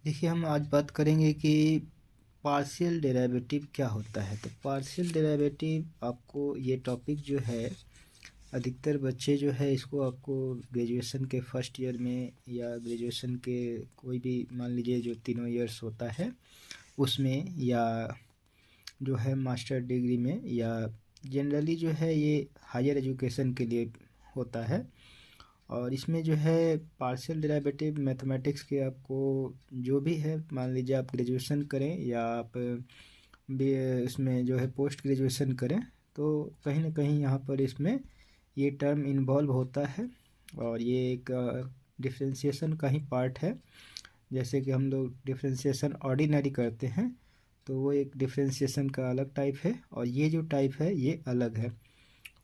देखिए, हम आज बात करेंगे कि पार्शियल डेरिवेटिव क्या होता है। तो पार्शियल डेरिवेटिव आपको ये टॉपिक जो है, अधिकतर बच्चे जो है इसको आपको ग्रेजुएशन के फर्स्ट ईयर में या ग्रेजुएशन के कोई भी मान लीजिए जो तीनों ईयर्स होता है उसमें, या जो है मास्टर डिग्री में, या जनरली जो है ये हायर एजुकेशन के लिए होता है। और इसमें जो है पार्शियल डेरिवेटिव मैथमेटिक्स के आपको जो भी है, मान लीजिए आप ग्रेजुएशन करें या आप भी इसमें जो है पोस्ट ग्रेजुएशन करें, तो कहीं ना कहीं यहाँ पर इसमें ये टर्म इन्वॉल्व होता है। और ये एक डिफ्रेंशिएशन का ही पार्ट है। जैसे कि हम लोग डिफ्रेंशिएशन ऑर्डिनरी करते हैं, तो वो एक डिफ्रेंशिएशन का अलग टाइप है और ये जो टाइप है ये अलग है।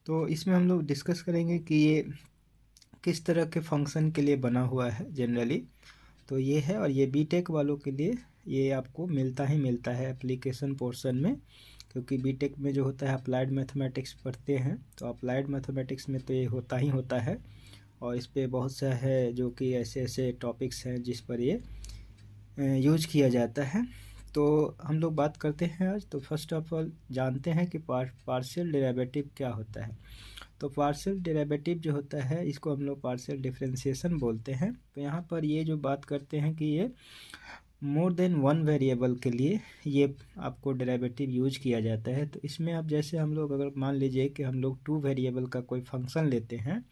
तो इसमें हम लोग डिस्कस करेंगे कि ये किस तरह के फंक्शन के लिए बना हुआ है जनरली। तो ये है, और ये बीटेक वालों के लिए ये आपको मिलता ही मिलता है एप्लीकेशन पोर्शन में, क्योंकि बीटेक में जो होता है अप्लाइड मैथमेटिक्स पढ़ते हैं, तो अप्लाइड मैथमेटिक्स में तो ये होता ही होता है। और इस पे बहुत सा है जो कि ऐसे ऐसे टॉपिक्स हैं जिस पर ये यूज किया जाता है। तो हम लोग बात करते हैं आज। तो फर्स्ट ऑफ ऑल जानते हैं कि पार्शियल डेरिवेटिव क्या होता है। तो पार्शियल डेरिवेटिव जो होता है इसको हम लोग पार्शियल डिफरेंशिएशन बोलते हैं। तो यहाँ पर ये जो बात करते हैं कि ये मोर देन वन वेरिएबल के लिए ये आपको डेरिवेटिव यूज किया जाता है। तो इसमें अब जैसे हम लोग अगर मान लीजिए कि हम लोग टू वेरिएबल का कोई फंक्शन लेते हैं,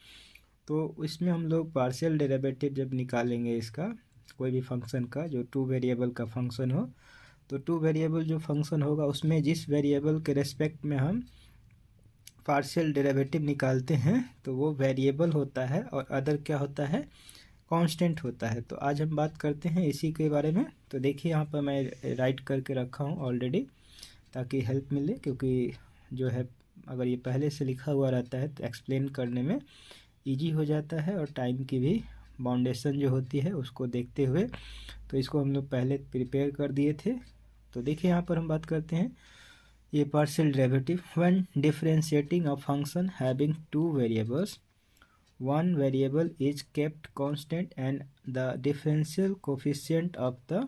तो इसमें हम लोग पार्शियल डेरिवेटिव जब निकालेंगे इसका, कोई भी फंक्शन का जो टू वेरिएबल का फंक्शन हो, तो टू वेरिएबल जो फंक्शन होगा उसमें जिस वेरिएबल के रेस्पेक्ट में हम पार्शियल डेरिवेटिव निकालते हैं तो वो वेरिएबल होता है और अदर क्या होता है, कांस्टेंट होता है। तो आज हम बात करते हैं इसी के बारे में। तो देखिए यहाँ पर मैं राइट करके रखा हूँ ऑलरेडी, ताकि हेल्प मिले, क्योंकि जो है अगर ये पहले से लिखा हुआ रहता है तो एक्सप्लेन करने में इजी हो जाता है और टाइम की भी बाउंडेशन जो होती है उसको देखते हुए, तो इसको हम लोग पहले प्रिपेयर कर दिए थे। तो देखिए यहाँ पर हम बात करते हैं ये partial derivative when differentiating a function having two variables, one variable is kept constant and the differential coefficient of the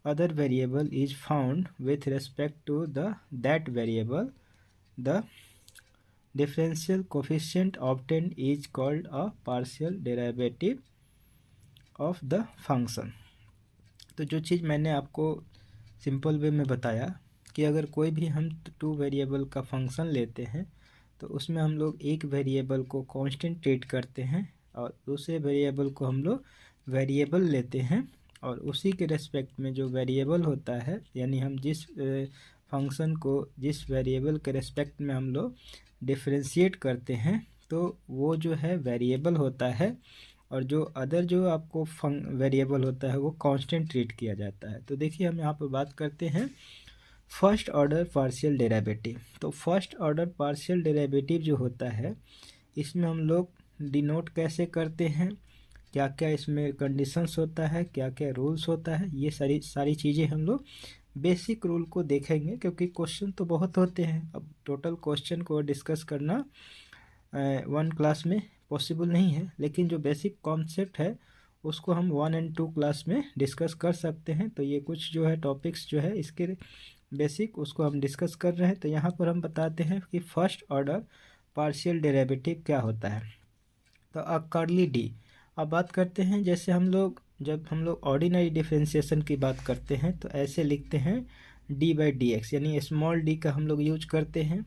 other variable is found with respect to that variable. The differential coefficient obtained is called a partial derivative of the function. तो जो चीज़ मैंने आपको simple way में बताया कि अगर कोई भी हम टू वेरिएबल का फंक्शन लेते हैं तो उसमें हम लोग एक वेरिएबल को कांस्टेंट ट्रीट करते हैं और दूसरे वेरिएबल को हम लोग वेरिएबल लेते हैं, और उसी के रेस्पेक्ट में जो वेरिएबल होता है, यानी हम जिस फंक्शन को जिस वेरिएबल के रेस्पेक्ट में हम लोग डिफरेंशिएट करते हैं तो वो जो है वेरिएबल होता है, और जो अदर जो आपको वेरिएबल होता है वो कांस्टेंट ट्रीट किया जाता है। तो देखिए हम यहाँ पर बात करते हैं फर्स्ट ऑर्डर पार्शियल डेरिवेटिव। तो फर्स्ट ऑर्डर पार्शियल डेरिवेटिव जो होता है इसमें हम लोग डिनोट कैसे करते हैं, क्या क्या इसमें कंडीशंस होता है, क्या क्या रूल्स होता है, ये सारी चीज़ें हम लोग बेसिक रूल को देखेंगे, क्योंकि क्वेश्चन तो बहुत होते हैं। अब टोटल क्वेश्चन को डिस्कस करना वन क्लास में पॉसिबल नहीं है, लेकिन जो बेसिक कॉन्सेप्ट है उसको हम 1 और 2 क्लास में डिस्कस कर सकते हैं। तो ये कुछ जो है टॉपिक्स जो है इसके बेसिक उसको हम डिस्कस कर रहे हैं। तो यहाँ पर हम बताते हैं कि फर्स्ट ऑर्डर पार्शियल डेरिवेटिव क्या होता है। तो अब कर्ली डी, अब बात करते हैं जैसे जब हम लोग ऑर्डिनरी डिफरेंशिएशन की बात करते हैं तो ऐसे लिखते हैं डी बाई डी एक्स, यानी स्मॉल डी का हम लोग यूज करते हैं।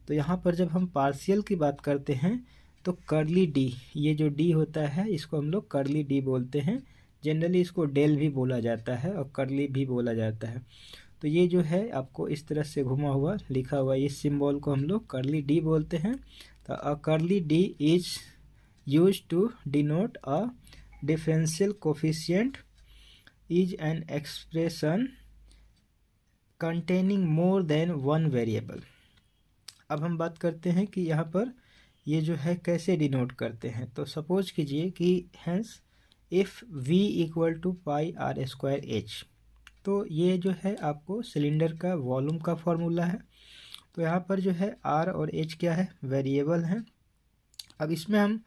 तो यहाँ पर जब हम पार्शियल की बात करते हैं तो कर्ली डी, ये जो डी होता है इसको हम लोग कर्ली डी बोलते हैं। जनरली इसको डेल भी बोला जाता है और कर्ली भी बोला जाता है। तो ये जो है आपको इस तरह से घुमा हुआ लिखा हुआ इस सिंबल को हम लोग कर्ली डी बोलते हैं। तो a curly d is use to denote a differential coefficient is an expression containing more than one variable. अब हम बात करते हैं कि यहाँ पर ये जो है कैसे डिनोट करते हैं। तो सपोज कीजिए कि hence if v equal to pi r square h, तो ये जो है आपको सिलेंडर का वॉल्यूम का फॉर्मूला है। तो यहाँ पर जो है आर और एच क्या है, वेरिएबल है। अब इसमें हम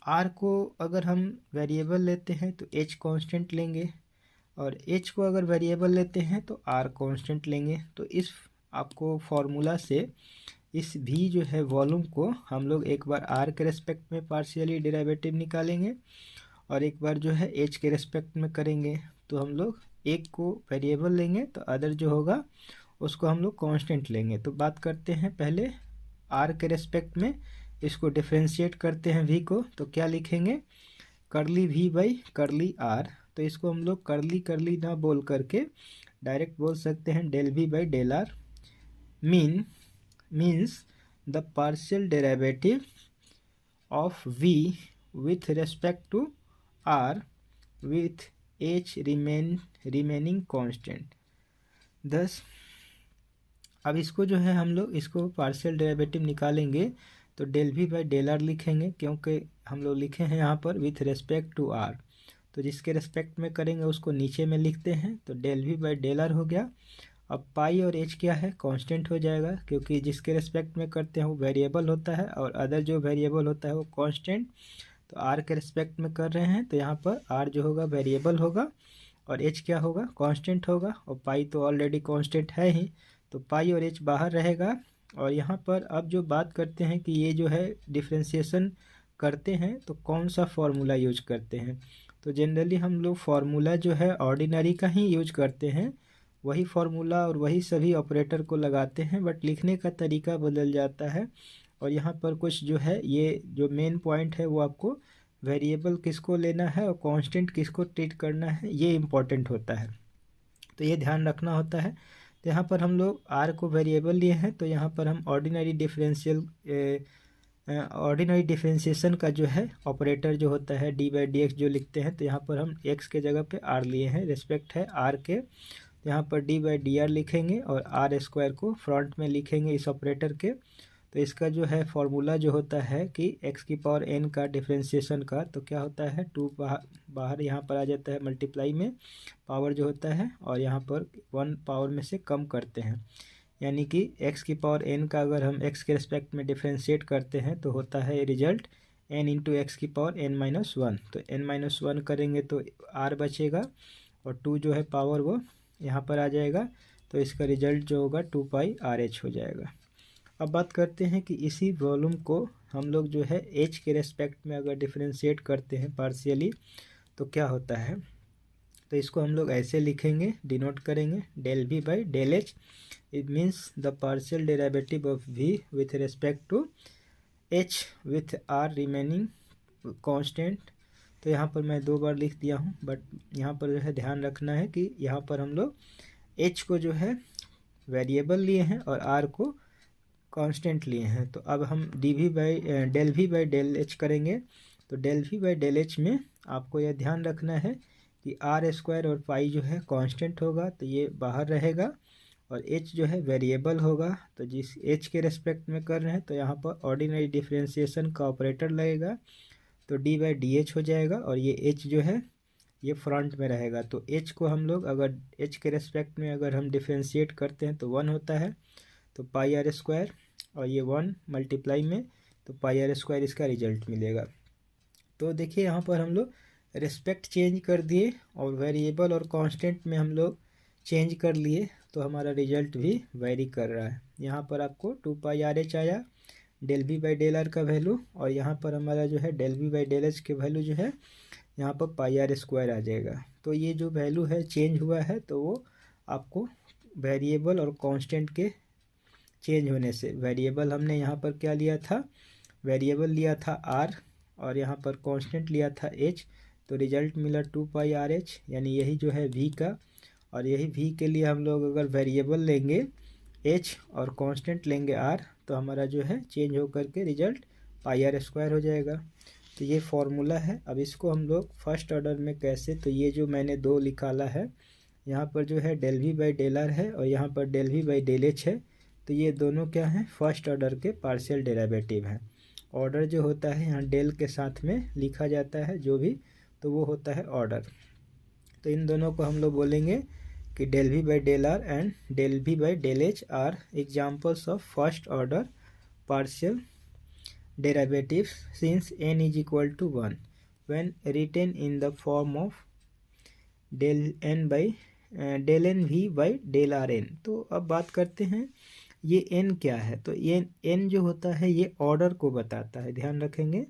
आर को अगर हम वेरिएबल लेते हैं तो एच कांस्टेंट लेंगे, और एच को अगर वेरिएबल लेते हैं तो आर कांस्टेंट लेंगे। तो इस आपको फार्मूला से इस v जो है वॉल्यूम को हम लोग एक बार r के रेस्पेक्ट में पार्शियली डेरिवेटिव निकालेंगे और एक बार जो है h के रेस्पेक्ट में करेंगे। तो हम लोग एक को वेरिएबल लेंगे तो अदर जो होगा उसको हम लोग कांस्टेंट लेंगे। तो बात करते हैं पहले r के रेस्पेक्ट में, इसको डिफ्रेंशिएट करते हैं v को। तो क्या लिखेंगे, करली v बाई करली r। तो इसको हम लोग करली करली ना बोल करके डायरेक्ट बोल सकते हैं del v by del r means the partial derivative of v with respect to r with h remaining constant। thus अब इसको जो है हम लोग इसको पार्शियल डेरिवेटिव निकालेंगे तो del v by del r लिखेंगे, क्योंकि हम लोग लिखे हैं यहाँ पर विथ रेस्पेक्ट टू आर। तो जिसके रेस्पेक्ट में करेंगे उसको नीचे में लिखते हैं। तो del v by del r हो गया। अब पाई और एच क्या है, कांस्टेंट हो जाएगा, क्योंकि जिसके रेस्पेक्ट में करते हैं वो वेरिएबल होता है और अदर जो वेरिएबल होता है वो कांस्टेंट। तो आर के रेस्पेक्ट में कर रहे हैं तो यहाँ पर आर जो होगा वेरिएबल होगा और एच क्या होगा, कांस्टेंट होगा। और पाई तो ऑलरेडी कांस्टेंट है ही, तो पाई और एच बाहर रहेगा। और यहाँ पर अब जो बात करते हैं कि ये जो है डिफ्रेंशिएशन करते हैं तो कौन सा फार्मूला यूज करते हैं। तो जनरली हम लोग फार्मूला जो है ऑर्डिनरी का ही यूज करते हैं, वही फार्मूला और वही सभी ऑपरेटर को लगाते हैं, बट लिखने का तरीका बदल जाता है। और यहाँ पर कुछ जो है ये जो मेन पॉइंट है वो आपको वेरिएबल किसको लेना है और कांस्टेंट किसको ट्रीट करना है ये इम्पॉर्टेंट होता है, तो ये ध्यान रखना होता है। तो यहाँ पर हम लोग r को वेरिएबल लिए हैं तो यहाँ पर हम ऑर्डिनरी डिफरेंशिएशन का जो है ऑपरेटर जो होता है डी बाई डी एक्स जो लिखते हैं, तो यहाँ पर हम x के जगह पे r लिए हैं, रेस्पेक्ट है r के। तो यहाँ पर डी बाई डी आर लिखेंगे और आर स्क्वायर को फ्रंट में लिखेंगे इस ऑपरेटर के। तो इसका जो है फॉर्मूला जो होता है कि x की पावर n का डिफरेंशिएशन का, तो क्या होता है 2 बाहर यहाँ पर आ जाता है मल्टीप्लाई में पावर जो होता है, और यहाँ पर 1 पावर में से कम करते हैं, यानी कि x की पावर n का अगर हम x के रिस्पेक्ट में डिफरेंशिएट करते हैं तो होता है रिजल्ट n इंटू एक्स की पावर n-1। तो n-1 करेंगे तो r बचेगा और 2 जो है पावर वो यहाँ पर आ जाएगा, तो इसका रिजल्ट जो होगा 2 पाई आर एच हो जाएगा। अब बात करते हैं कि इसी वॉल्यूम को हम लोग जो है h के रेस्पेक्ट में अगर डिफरेंशिएट करते हैं पार्शियली तो क्या होता है। तो इसको हम लोग ऐसे लिखेंगे, डिनोट करेंगे del v by del h. It means the partial derivative of v with respect to h with r remaining constant. तो यहाँ पर मैं 2 बार लिख दिया हूँ, बट यहाँ पर जो है ध्यान रखना है कि यहाँ पर हम लोग h को जो है वेरिएबल लिए हैं और r को कांस्टेंट लिए हैं। तो अब हम del v by del h करेंगे। तो del v by del h में आपको यह ध्यान रखना है कि आर स्क्वायर और पाई जो है कांस्टेंट होगा, तो ये बाहर रहेगा, और एच जो है वेरिएबल होगा। तो जिस एच के रेस्पेक्ट में कर रहे हैं तो यहाँ पर ऑर्डिनरी डिफरेंशिएशन का ऑपरेटर लगेगा, तो डी बाई डी एच हो जाएगा, और ये एच जो है ये फ्रंट में रहेगा। तो एच को हम लोग अगर एच के रेस्पेक्ट में अगर हम डिफरेंशिएट करते हैं तो 1 होता है, तो पाई आर स्क्वायर, और ये 1 मल्टीप्लाई में तो पाई आर स्क्वायर इसका रिजल्ट मिलेगा। तो देखिए यहाँ पर हम लोग रेस्पेक्ट चेंज कर दिए और वेरिएबल और कांस्टेंट में हम लोग चेंज कर लिए, तो हमारा रिजल्ट भी वेरी कर रहा है। यहाँ पर आपको 2 पाई आर एच आया del v by del r का वैल्यू, और यहाँ पर हमारा जो है del v by del h के वैल्यू जो है यहाँ पर पाई आर स्क्वायर आ जाएगा। तो ये जो वैल्यू है चेंज हुआ है, तो वो आपको वेरिएबल और कांस्टेंट के चेंज होने से, वेरिएबल हमने यहाँ पर क्या लिया था, वेरिएबल लिया था r और यहाँ पर कांस्टेंट लिया था h, तो रिजल्ट मिला 2 पाई आर एच, यानी यही जो है v का। और यही v के लिए हम लोग अगर वेरिएबल लेंगे h और कांस्टेंट लेंगे r, तो हमारा जो है चेंज होकर के रिजल्ट पाई आर स्क्वायर हो जाएगा। तो ये फॉर्मूला है। अब इसको हम लोग फर्स्ट ऑर्डर में कैसे, तो ये जो मैंने 2 निकाला है, यहाँ पर जो है del v by del r है और यहाँ पर del v by del h है, तो ये दोनों क्या हैं, फर्स्ट ऑर्डर के पार्शियल डेरिवेटिव हैं। ऑर्डर जो होता है यहाँ डेल के साथ में लिखा जाता है जो भी, तो वो होता है ऑर्डर। तो इन दोनों को हम लोग बोलेंगे कि del v by del r and del v by del h are examples of first order partial derivatives since n is equal to 1 when written in the form of del n v by del r n. तो अब बात करते हैं ये N क्या है। तो ये एन जो होता है ये ऑर्डर को बताता है, ध्यान रखेंगे।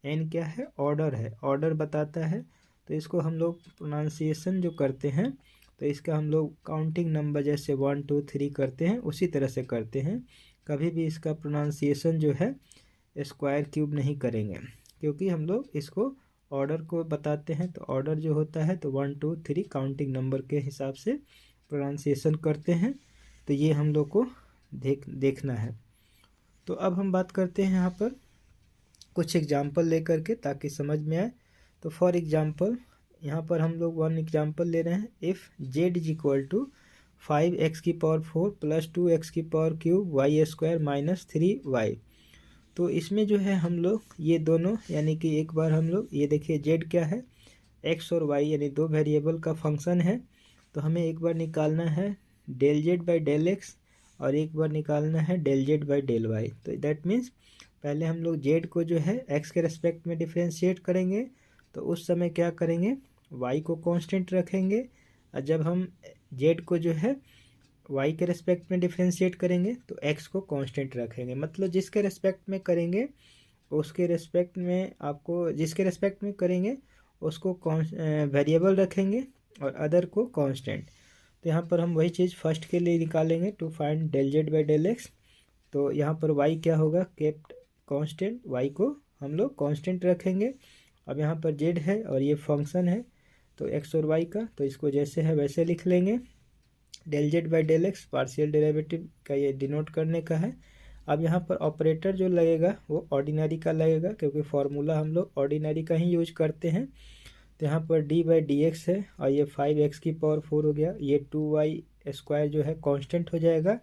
एन क्या है, ऑर्डर है, ऑर्डर बताता है। तो इसको हम लोग प्रोनाउंसिएशन जो करते हैं तो इसका हम लोग काउंटिंग नंबर जैसे 1 2 3 करते हैं उसी तरह से करते हैं। कभी भी इसका प्रोनाउंसिएशन जो है स्क्वायर क्यूब नहीं करेंगे, क्योंकि हम लोग इसको ऑर्डर को बताते हैं। तो ऑर्डर जो होता है तो 1 2 3 काउंटिंग नंबर के हिसाब से प्रोनाउंसिएशन करते हैं। तो ये हम लोग को देखना है। तो अब हम बात करते हैं यहाँ पर कुछ एग्जाम्पल लेकर के ताकि समझ में आए। तो फॉर एग्जाम्पल यहाँ पर हम लोग 1 एग्जाम्पल ले रहे हैं। If z is equal to 5x⁴ plus 2x³ y² minus 3y। तो इसमें जो है हम लोग ये दोनों यानी कि एक बार हम लोग ये देखिए जेड क्या है, x और y यानी दो वेरिएबल का फंक्शन है। तो हमें एक बार निकालना है del z by del x और एक बार निकालना है del z by del y. तो दैट मीन्स पहले हम लोग जेड को जो है एक्स के रेस्पेक्ट में डिफ्रेंशिएट करेंगे। तो उस समय क्या करेंगे, वाई को कांस्टेंट रखेंगे। और जब हम जेड को जो है वाई के रेस्पेक्ट में डिफ्रेंशिएट करेंगे तो एक्स को कांस्टेंट रखेंगे। मतलब जिसके रेस्पेक्ट में करेंगे उसके रेस्पेक्ट में आपको जिसके रेस्पेक्ट में करेंगे उसको वेरिएबल रखेंगे और अदर को कांस्टेंट। तो यहाँ पर हम वही चीज़ फर्स्ट के लिए निकालेंगे to find del z by del x. तो यहाँ पर वाई क्या होगा, केप्ट कांस्टेंट, वाई को हम लोग कांस्टेंट रखेंगे। अब यहाँ पर जेड है और ये फंक्शन है तो एक्स और वाई का, तो इसको जैसे है वैसे लिख लेंगे। Del z by del x partial derivative का ये डिनोट करने का है। अब यहाँ पर ऑपरेटर जो लगेगा वो ऑर्डिनरी का लगेगा, क्योंकि फार्मूला हम लोग ऑर्डिनरी का ही यूज करते हैं। तो यहाँ पर डी बाई डी एक्स है और ये 5x⁴ हो गया। ये 2y² जो है कांस्टेंट हो जाएगा,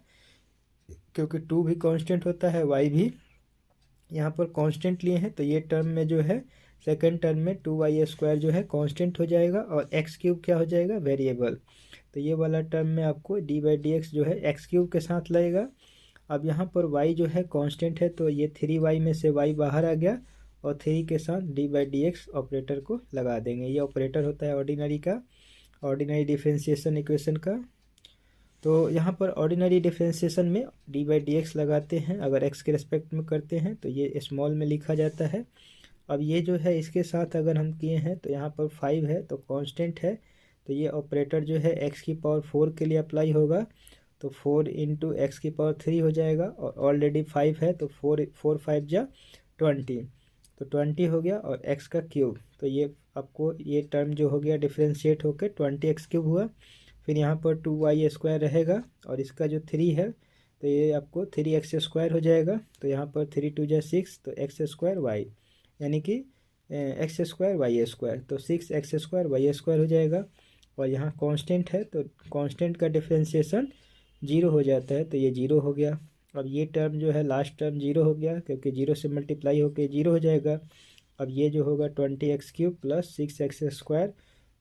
क्योंकि 2 भी कांस्टेंट होता है, y भी यहाँ पर कांस्टेंट लिए हैं। तो ये टर्म में जो है सेकंड टर्म में 2y² जो है कांस्टेंट हो जाएगा और x³ क्या हो जाएगा, वेरिएबल। तो ये वाला टर्म में आपको डी बाई डी एक्स जो है x³ के साथ लगेगा। अब यहाँ पर y जो है कांस्टेंट है तो ये 3y में से y बाहर आ गया और 3 के साथ D by D x operator को लगा देंगे। ये ऑपरेटर होता है ऑर्डिनरी का, ऑर्डिनरी डिफरेंशिएशन इक्वेशन का। तो यहाँ पर ऑर्डिनरी डिफरेंशिएशन में डी बाई डी एक्स लगाते हैं, अगर x के रेस्पेक्ट में करते हैं तो ये स्मॉल में लिखा जाता है। अब ये जो है इसके साथ अगर हम किए हैं तो यहाँ पर 5 है तो कांस्टेंट है, तो ये ऑपरेटर जो है x⁴ के लिए अप्लाई होगा। तो 4 × x⁴ हो जाएगा और ऑलरेडी 5 है तो 4 5 जा 20, तो 20 हो गया और x का क्यूब। तो ये आपको ये टर्म जो हो गया डिफ्रेंशिएट होकर 20x³ हुआ। फिर यहाँ पर 2y² रहेगा और इसका जो 3 है तो ये आपको 3x² हो जाएगा। तो यहाँ पर 3 2 जा 6 तो x² y यानी कि x² y², तो 6x² y² हो जाएगा। और यहाँ कांस्टेंट है तो कांस्टेंट का डिफ्रेंशिएशन 0 हो जाता है, तो ये 0 हो गया। अब ये टर्म जो है लास्ट टर्म 0 हो गया, क्योंकि 0 से मल्टीप्लाई होकर 0 हो जाएगा। अब ये जो होगा 20x³ प्लस 6x²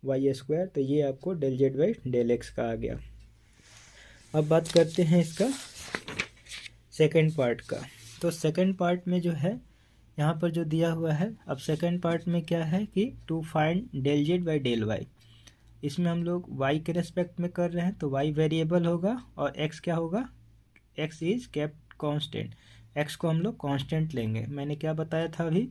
y², तो ये आपको del z by del x का आ गया। अब बात करते हैं इसका सेकंड पार्ट का। तो सेकंड पार्ट में जो है यहाँ पर जो दिया हुआ है, अब सेकंड पार्ट में क्या है कि to find del z by del y. इसमें हम लोग y के रेस्पेक्ट में कर रहे हैं तो y वेरिएबल होगा और x क्या होगा, x is kept constant, x को हम लोग कांस्टेंट लेंगे। मैंने क्या बताया था अभी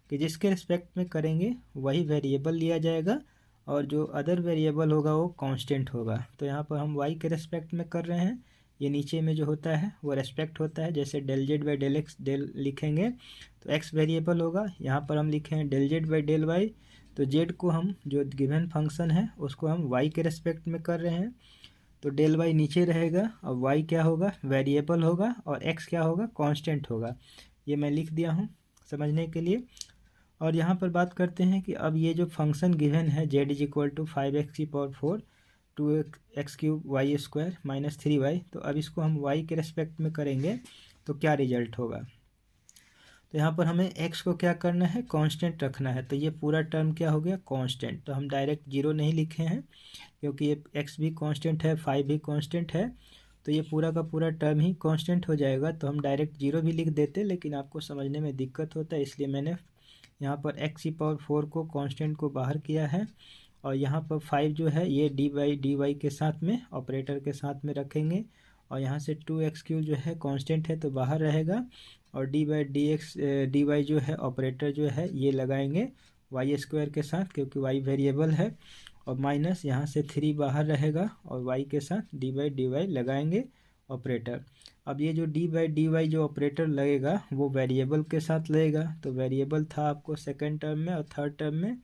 कि जिसके रेस्पेक्ट में करेंगे वही वेरिएबल लिया जाएगा और जो अदर वेरिएबल होगा वो कांस्टेंट होगा। तो यहाँ पर हम y के रेस्पेक्ट में कर रहे हैं, ये नीचे में जो होता है वो रेस्पेक्ट होता है। जैसे del z by del x del लिखेंगे तो x वेरिएबल होगा, यहाँ पर हम लिखे हैं del z by del y. तो जेड को हम जो गिवन फंक्शन है उसको हम y के रेस्पेक्ट में कर रहे हैं, तो डेल वाई नीचे रहेगा और y क्या होगा, वेरिएबल होगा और x क्या होगा, कांस्टेंट होगा। ये मैं लिख दिया हूँ समझने के लिए। और यहाँ पर बात करते हैं कि अब ये जो फंक्शन गिवन है z is equal to 5x⁴ 2x³ y² minus 3y, तो अब इसको हम y के रेस्पेक्ट में करेंगे तो क्या रिजल्ट होगा। तो यहाँ पर हमें x को क्या करना है, कांस्टेंट रखना है। तो ये पूरा टर्म क्या हो गया, कांस्टेंट। तो हम डायरेक्ट 0 नहीं लिखे हैं क्योंकि ये x भी कांस्टेंट है, 5 भी कांस्टेंट है, तो ये पूरा का पूरा टर्म ही कांस्टेंट हो जाएगा। तो हम डायरेक्ट 0 भी लिख देते, लेकिन आपको समझने में दिक्कत होता है, इसलिए मैंने यहाँ पर x⁴ को कांस्टेंट को बाहर किया है और यहाँ पर 5 जो है ये dy के साथ में ऑपरेटर के साथ में रखेंगे, और यहाँ से 2x³ जो है कांस्टेंट है तो बाहर रहेगा, और dy जो है ऑपरेटर जो है ये लगाएंगे y² के साथ क्योंकि y वेरिएबल है, और माइनस यहाँ से 3 बाहर रहेगा और y के साथ dy लगाएंगे ऑपरेटर। अब ये जो dy जो ऑपरेटर लगेगा वो वेरिएबल के साथ लगेगा, तो वेरिएबल था आपको सेकंड टर्म में और थर्ड टर्म में,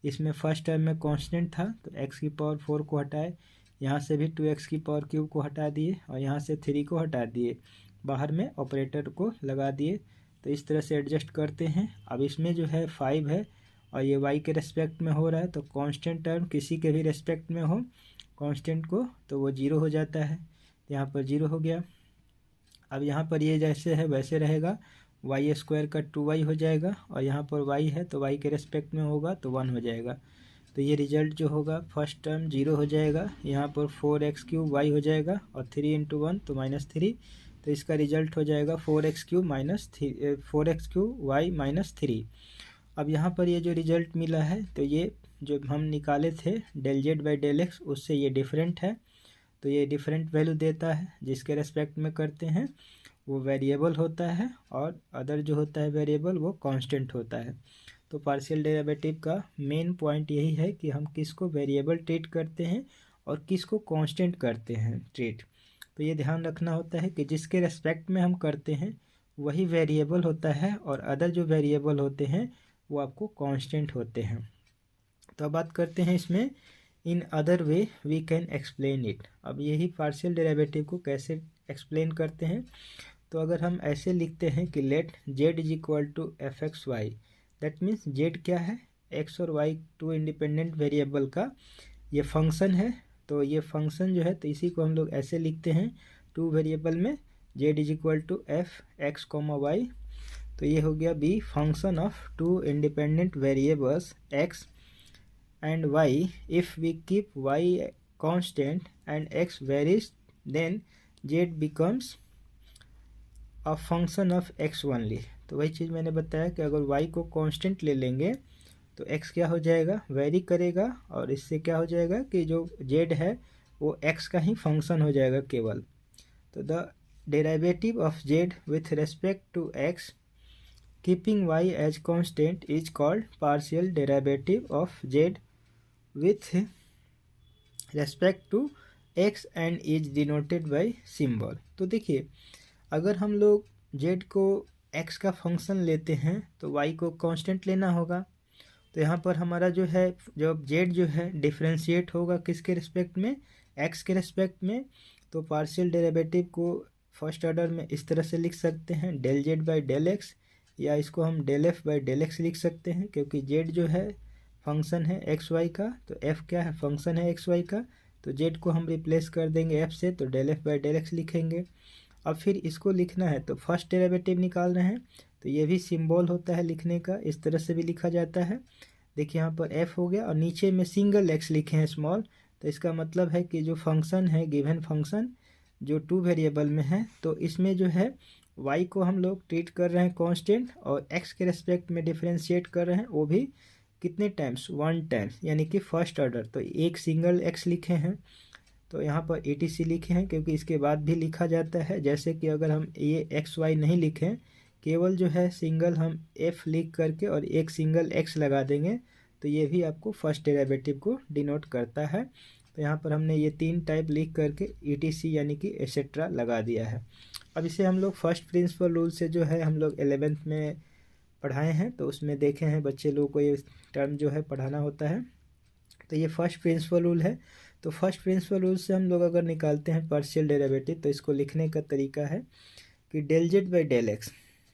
इसमें फर्स्ट टर्म में कांस्टेंट था तो x⁴ को हटाए, यहाँ से भी 2x³ को हटा दिए और यहाँ से 3 को हटा दिए, बाहर में ऑपरेटर को लगा दिए। तो इस तरह से एडजस्ट करते हैं। अब इसमें जो है 5 है और ये y के रेस्पेक्ट में हो रहा है, तो कांस्टेंट टर्म किसी के भी रेस्पेक्ट में हो कांस्टेंट को तो वो 0 हो जाता है, यहाँ पर 0 हो गया। अब यहाँ पर ये जैसे है वैसे रहेगा, y² का 2y हो जाएगा, और यहाँ पर y है तो y के रेस्पेक्ट में होगा तो 1 हो जाएगा। तो ये रिजल्ट जो होगा फर्स्ट टर्म 0 हो जाएगा, यहाँ पर 4x³ y हो जाएगा और 3 × 1 तो -3, तो इसका रिजल्ट हो जाएगा 4x³ y -3। अब यहाँ पर ये जो रिजल्ट मिला है तो ये जो हम निकाले थे ∂z/∂x उससे ये डिफरेंट है, तो ये डिफरेंट वैल्यू देता है, जिसके रेस्पेक्ट में करते हैं वो वेरिएबल होता है और अदर जो होता है वेरिएबल वो कांस्टेंट होता है। तो पार्शियल डेरिवेटिव का मेन पॉइंट यही है कि हम किसको वेरिएबल ट्रीट करते हैं और किसको कांस्टेंट करते हैं ट्रीट। तो ये ध्यान रखना होता है कि जिसके रेस्पेक्ट में हम करते हैं वही वेरिएबल होता है और अदर जो वेरिएबल होते हैं वो आपको कांस्टेंट होते हैं। तो अब बात करते हैं इसमें in other way we can explain it. अब यही पार्शियल डेरिवेटिव को कैसे एक्सप्लेन करते हैं, तो अगर हम ऐसे लिखते हैं कि let z = f(x,y), that means z क्या है, x और y टू इंडिपेंडेंट वेरिएबल का ये फंक्शन है। तो ये फंक्शन जो है तो इसी को हम लोग ऐसे लिखते हैं टू वेरिएबल में z = f(x, y), तो ये हो गया be function of two independent variables x and y. If we keep y constant and x varies, then z becomes a function of x only। तो वही चीज़ मैंने बताया कि अगर y को कांस्टेंट ले लेंगे तो x क्या हो जाएगा, वेरी करेगा, और इससे क्या हो जाएगा कि जो z है वो x का ही फंक्शन हो जाएगा केवल। तो the derivative of z with respect to x keeping y as constant is called partial derivative of z with respect to x and is denoted by symbol। तो देखिए अगर हम लोग z को x का फंक्शन लेते हैं तो y को कांस्टेंट लेना होगा। तो यहाँ पर हमारा जो है जब z जो है डिफ्रेंशिएट होगा किसके रिस्पेक्ट में, x के रिस्पेक्ट में, तो पार्शियल डेरिवेटिव को फर्स्ट ऑर्डर में इस तरह से लिख सकते हैं ∂z/∂x, या इसको हम ∂f/∂x लिख सकते हैं क्योंकि z जो है फंक्शन है एक्स वाई का, तो f क्या है, फंक्शन है एक्स वाई का, तो z को हम रिप्लेस कर देंगे f से तो ∂f/∂x लिखेंगे। अब फिर इसको लिखना है तो फर्स्ट डेरिवेटिव निकाल रहे हैं तो ये भी सिंबल होता है लिखने का, इस तरह से भी लिखा जाता है। देखिए यहाँ पर f हो गया और नीचे में सिंगल x लिखे हैं स्मॉल, तो इसका मतलब है कि जो फंक्शन है गिवन फंक्शन जो टू वेरिएबल में है तो इसमें जो है y को हम लोग ट्रीट कर रहे हैं कांस्टेंट और x के रेस्पेक्ट में डिफरेंशिएट कर रहे हैं, वो भी कितने टाइम्स, 1 टाइम्स, यानी कि फर्स्ट ऑर्डर। तो एक सिंगल x लिखे हैं तो यहाँ पर etc लिखे हैं क्योंकि इसके बाद भी लिखा जाता है, जैसे कि अगर हम ये एक्स वाई नहीं लिखें केवल जो है सिंगल हम f लिख करके और एक सिंगल x लगा देंगे तो ये भी आपको फर्स्ट डेरिवेटिव को डिनोट करता है। तो यहाँ पर हमने ये 3 टाइप लिख करके etc यानी कि एसेट्रा लगा दिया है। अब इसे हम लोग फर्स्ट प्रिंसिपल रूल से जो है हम लोग 11th में पढ़ाए हैं तो उसमें देखे हैं बच्चे लोगों को ये टर्म जो है पढ़ाना होता है। तो ये फर्स्ट प्रिंसिपल रूल है। तो फर्स्ट प्रिंसिपल रूल से हम लोग अगर निकालते हैं पार्शियल डेरिवेटिव तो इसको लिखने का तरीका है कि ∂z/∂x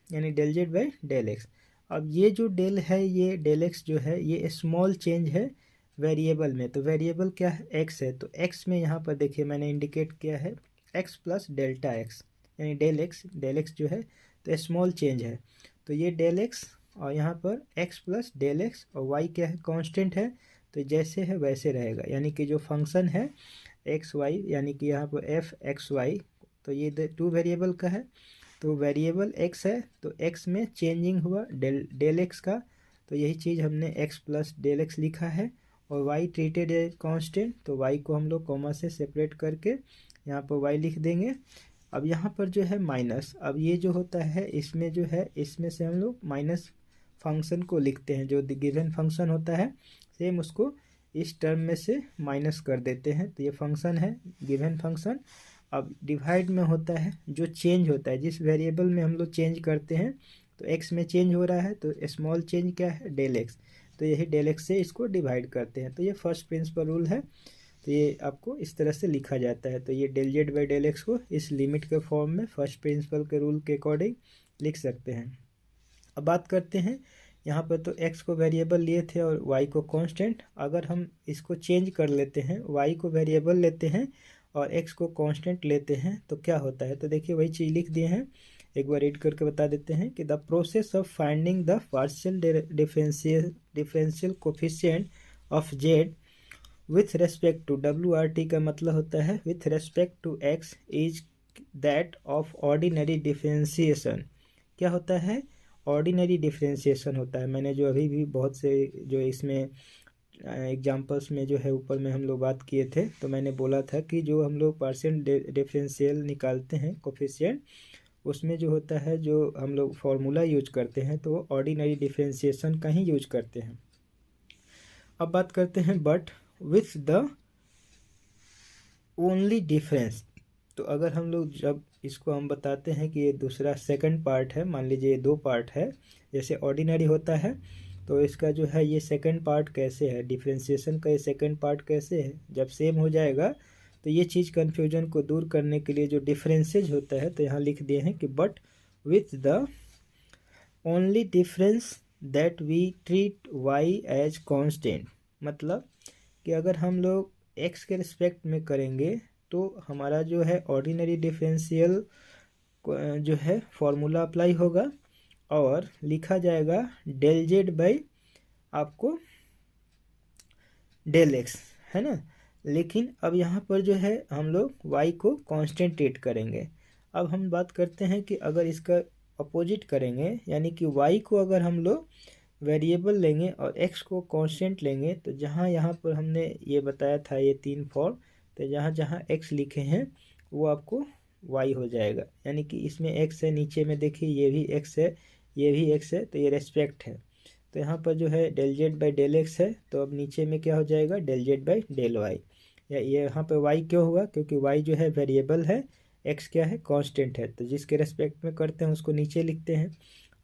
यानी ∂z/∂x। अब ये जो डेल है ये ∂x जो है ये स्मॉल चेंज है वेरिएबल में, तो वेरिएबल क्या है, x है, तो x में यहाँ पर देखिए मैंने इंडिकेट किया है x + Δx यानी ∂x जो है तो स्मॉल चेंज है, तो ये ∂x और यहाँ पर x + Δx और y क्या है, कांस्टेंट है, तो जैसे है वैसे रहेगा, यानी कि जो फंक्शन है एक्स वाई यानी कि यहाँ पर f(x,y) तो ये टू वेरिएबल का है, तो वेरिएबल x है तो x में चेंजिंग हुआ ∂x का, तो यही चीज़ हमने x + Δx लिखा है और y ट्रीटेड एज कांस्टेंट, तो y को हम लोग कॉमा से सेपरेट करके यहाँ पर y लिख देंगे। अब यहाँ पर जो है माइनस, अब ये जो होता है इसमें जो है इसमें से हम लोग माइनस फंक्शन को लिखते हैं, जो गिवन फंक्शन होता है सेम उसको इस टर्म में से माइनस कर देते हैं। तो ये फंक्शन है गिवन फंक्शन। अब डिवाइड में होता है जो चेंज होता है, जिस वेरिएबल में हम लोग चेंज करते हैं तो x में चेंज हो रहा है, तो स्मॉल चेंज क्या है डेल x, तो यही डेल x से इसको डिवाइड करते हैं। तो ये फर्स्ट प्रिंसिपल रूल है, तो ये आपको इस तरह से लिखा जाता है। तो ये del z by del x को इस लिमिट के फॉर्म में फर्स्ट प्रिंसिपल के रूल के अकॉर्डिंग लिख सकते हैं। अब बात करते हैं यहाँ पर, तो x को वेरिएबल लिए थे और y को कांस्टेंट। अगर हम इसको चेंज कर लेते हैं, y को वेरिएबल लेते हैं और x को कांस्टेंट लेते हैं तो क्या होता है, तो देखिए वही चीज़ लिख दिए हैं, एक बार रीड करके बता देते हैं कि the process of finding the partial differential coefficient of z with respect to WRT का मतलब होता है with respect to x is that of ordinary differentiation. क्या होता है, ऑर्डिनरी डिफरेंशिएशन होता है। मैंने जो अभी भी बहुत से जो इसमें एग्जांपल्स में जो है ऊपर में हम लोग बात किए थे, तो मैंने बोला था कि जो हम लोग पार्शियल डिफरेंशियल निकालते हैं कोफिशिएंट, उसमें जो होता है जो हम लोग फार्मूला यूज करते हैं तो वो ऑर्डिनरी डिफरेंशिएशन का ही यूज करते हैं। अब बात करते हैं but with the only difference, तो अगर हम लोग जब इसको हम बताते हैं कि ये दूसरा सेकंड पार्ट है, मान लीजिए ये दो पार्ट है, जैसे ऑर्डिनरी होता है तो इसका जो है ये सेकंड पार्ट कैसे है, डिफरेंशिएशन का ये सेकंड पार्ट कैसे है, जब सेम हो जाएगा तो ये चीज़ कन्फ्यूजन को दूर करने के लिए जो डिफरेंसेज होता है तो यहाँ लिख दिए हैं कि but with the only difference that we treat y as constant, मतलब कि अगर हम लोग x के रिस्पेक्ट में करेंगे तो हमारा जो है ऑर्डिनरी डिफरेंशियल जो है फॉर्मूला अप्लाई होगा और लिखा जाएगा डेल जेड बाई आपको डेल एक्स, है ना। लेकिन अब यहाँ पर जो है हम लोग y को कांस्टेंट ट्रीट करेंगे। अब हम बात करते हैं कि अगर इसका अपोजिट करेंगे, यानी कि y को अगर हम लोग वेरिएबल लेंगे और x को कांस्टेंट लेंगे, तो जहाँ यहाँ पर हमने ये बताया था ये तीन फॉर्म, तो जहाँ जहाँ x लिखे हैं वो आपको y हो जाएगा, यानी कि इसमें x है, नीचे में देखिए ये भी x है, ये भी x है, तो ये रेस्पेक्ट है। तो यहाँ पर जो है del z by del x है, तो अब नीचे में क्या हो जाएगा del z by del y. या ये यहाँ पर y क्यों हुआ, क्योंकि y जो है वेरिएबल है, x क्या है कांस्टेंट है, तो जिसके रेस्पेक्ट में करते हैं उसको नीचे लिखते हैं।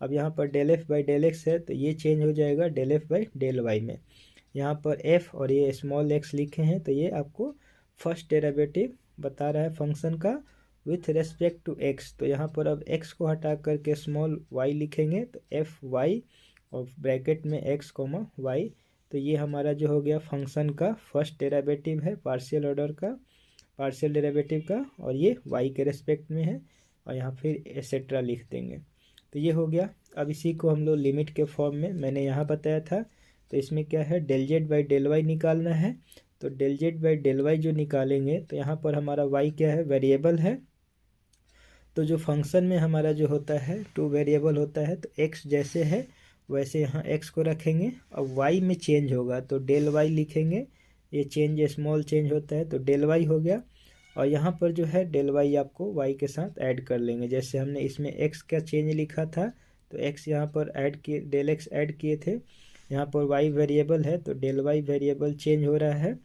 अब यहाँ पर del f by del x है, तो ये चेंज हो जाएगा del f by del y में। यहाँ पर f और ये स्मॉल x लिखे हैं, तो ये आपको फर्स्ट डेरिवेटिव बता रहा है फंक्शन का विथ रेस्पेक्ट टू x। तो यहाँ पर अब x को हटा करके स्मॉल y लिखेंगे, तो एफ वाई और ब्रैकेट में x कोमा वाई, तो ये हमारा जो हो गया फंक्शन का फर्स्ट डेरिवेटिव है पार्शियल ऑर्डर का, पार्शियल डेरिवेटिव का, और ये y के रेस्पेक्ट में है, और यहाँ फिर एसेट्रा लिख देंगे। तो ये हो गया। अब इसी को हम लोग लिमिट के फॉर्म में मैंने यहाँ बताया था, तो इसमें क्या है del z by del y निकालना है। तो del z by del y जो निकालेंगे, तो यहाँ पर हमारा y क्या है वेरिएबल है, तो जो फंक्शन में हमारा जो होता है टू वेरिएबल होता है, तो x जैसे है वैसे यहाँ x को रखेंगे। अब y में चेंज होगा तो डेल y लिखेंगे, ये चेंज स्मॉल चेंज होता है तो डेल y हो गया, और यहाँ पर जो है डेल y आपको y के साथ ऐड कर लेंगे। जैसे हमने इसमें x का चेंज लिखा था तो x यहाँ पर ऐड किए, डेल x ऐड किए थे, यहाँ पर y वेरिएबल है तो डेल y वेरिएबल चेंज हो रहा है,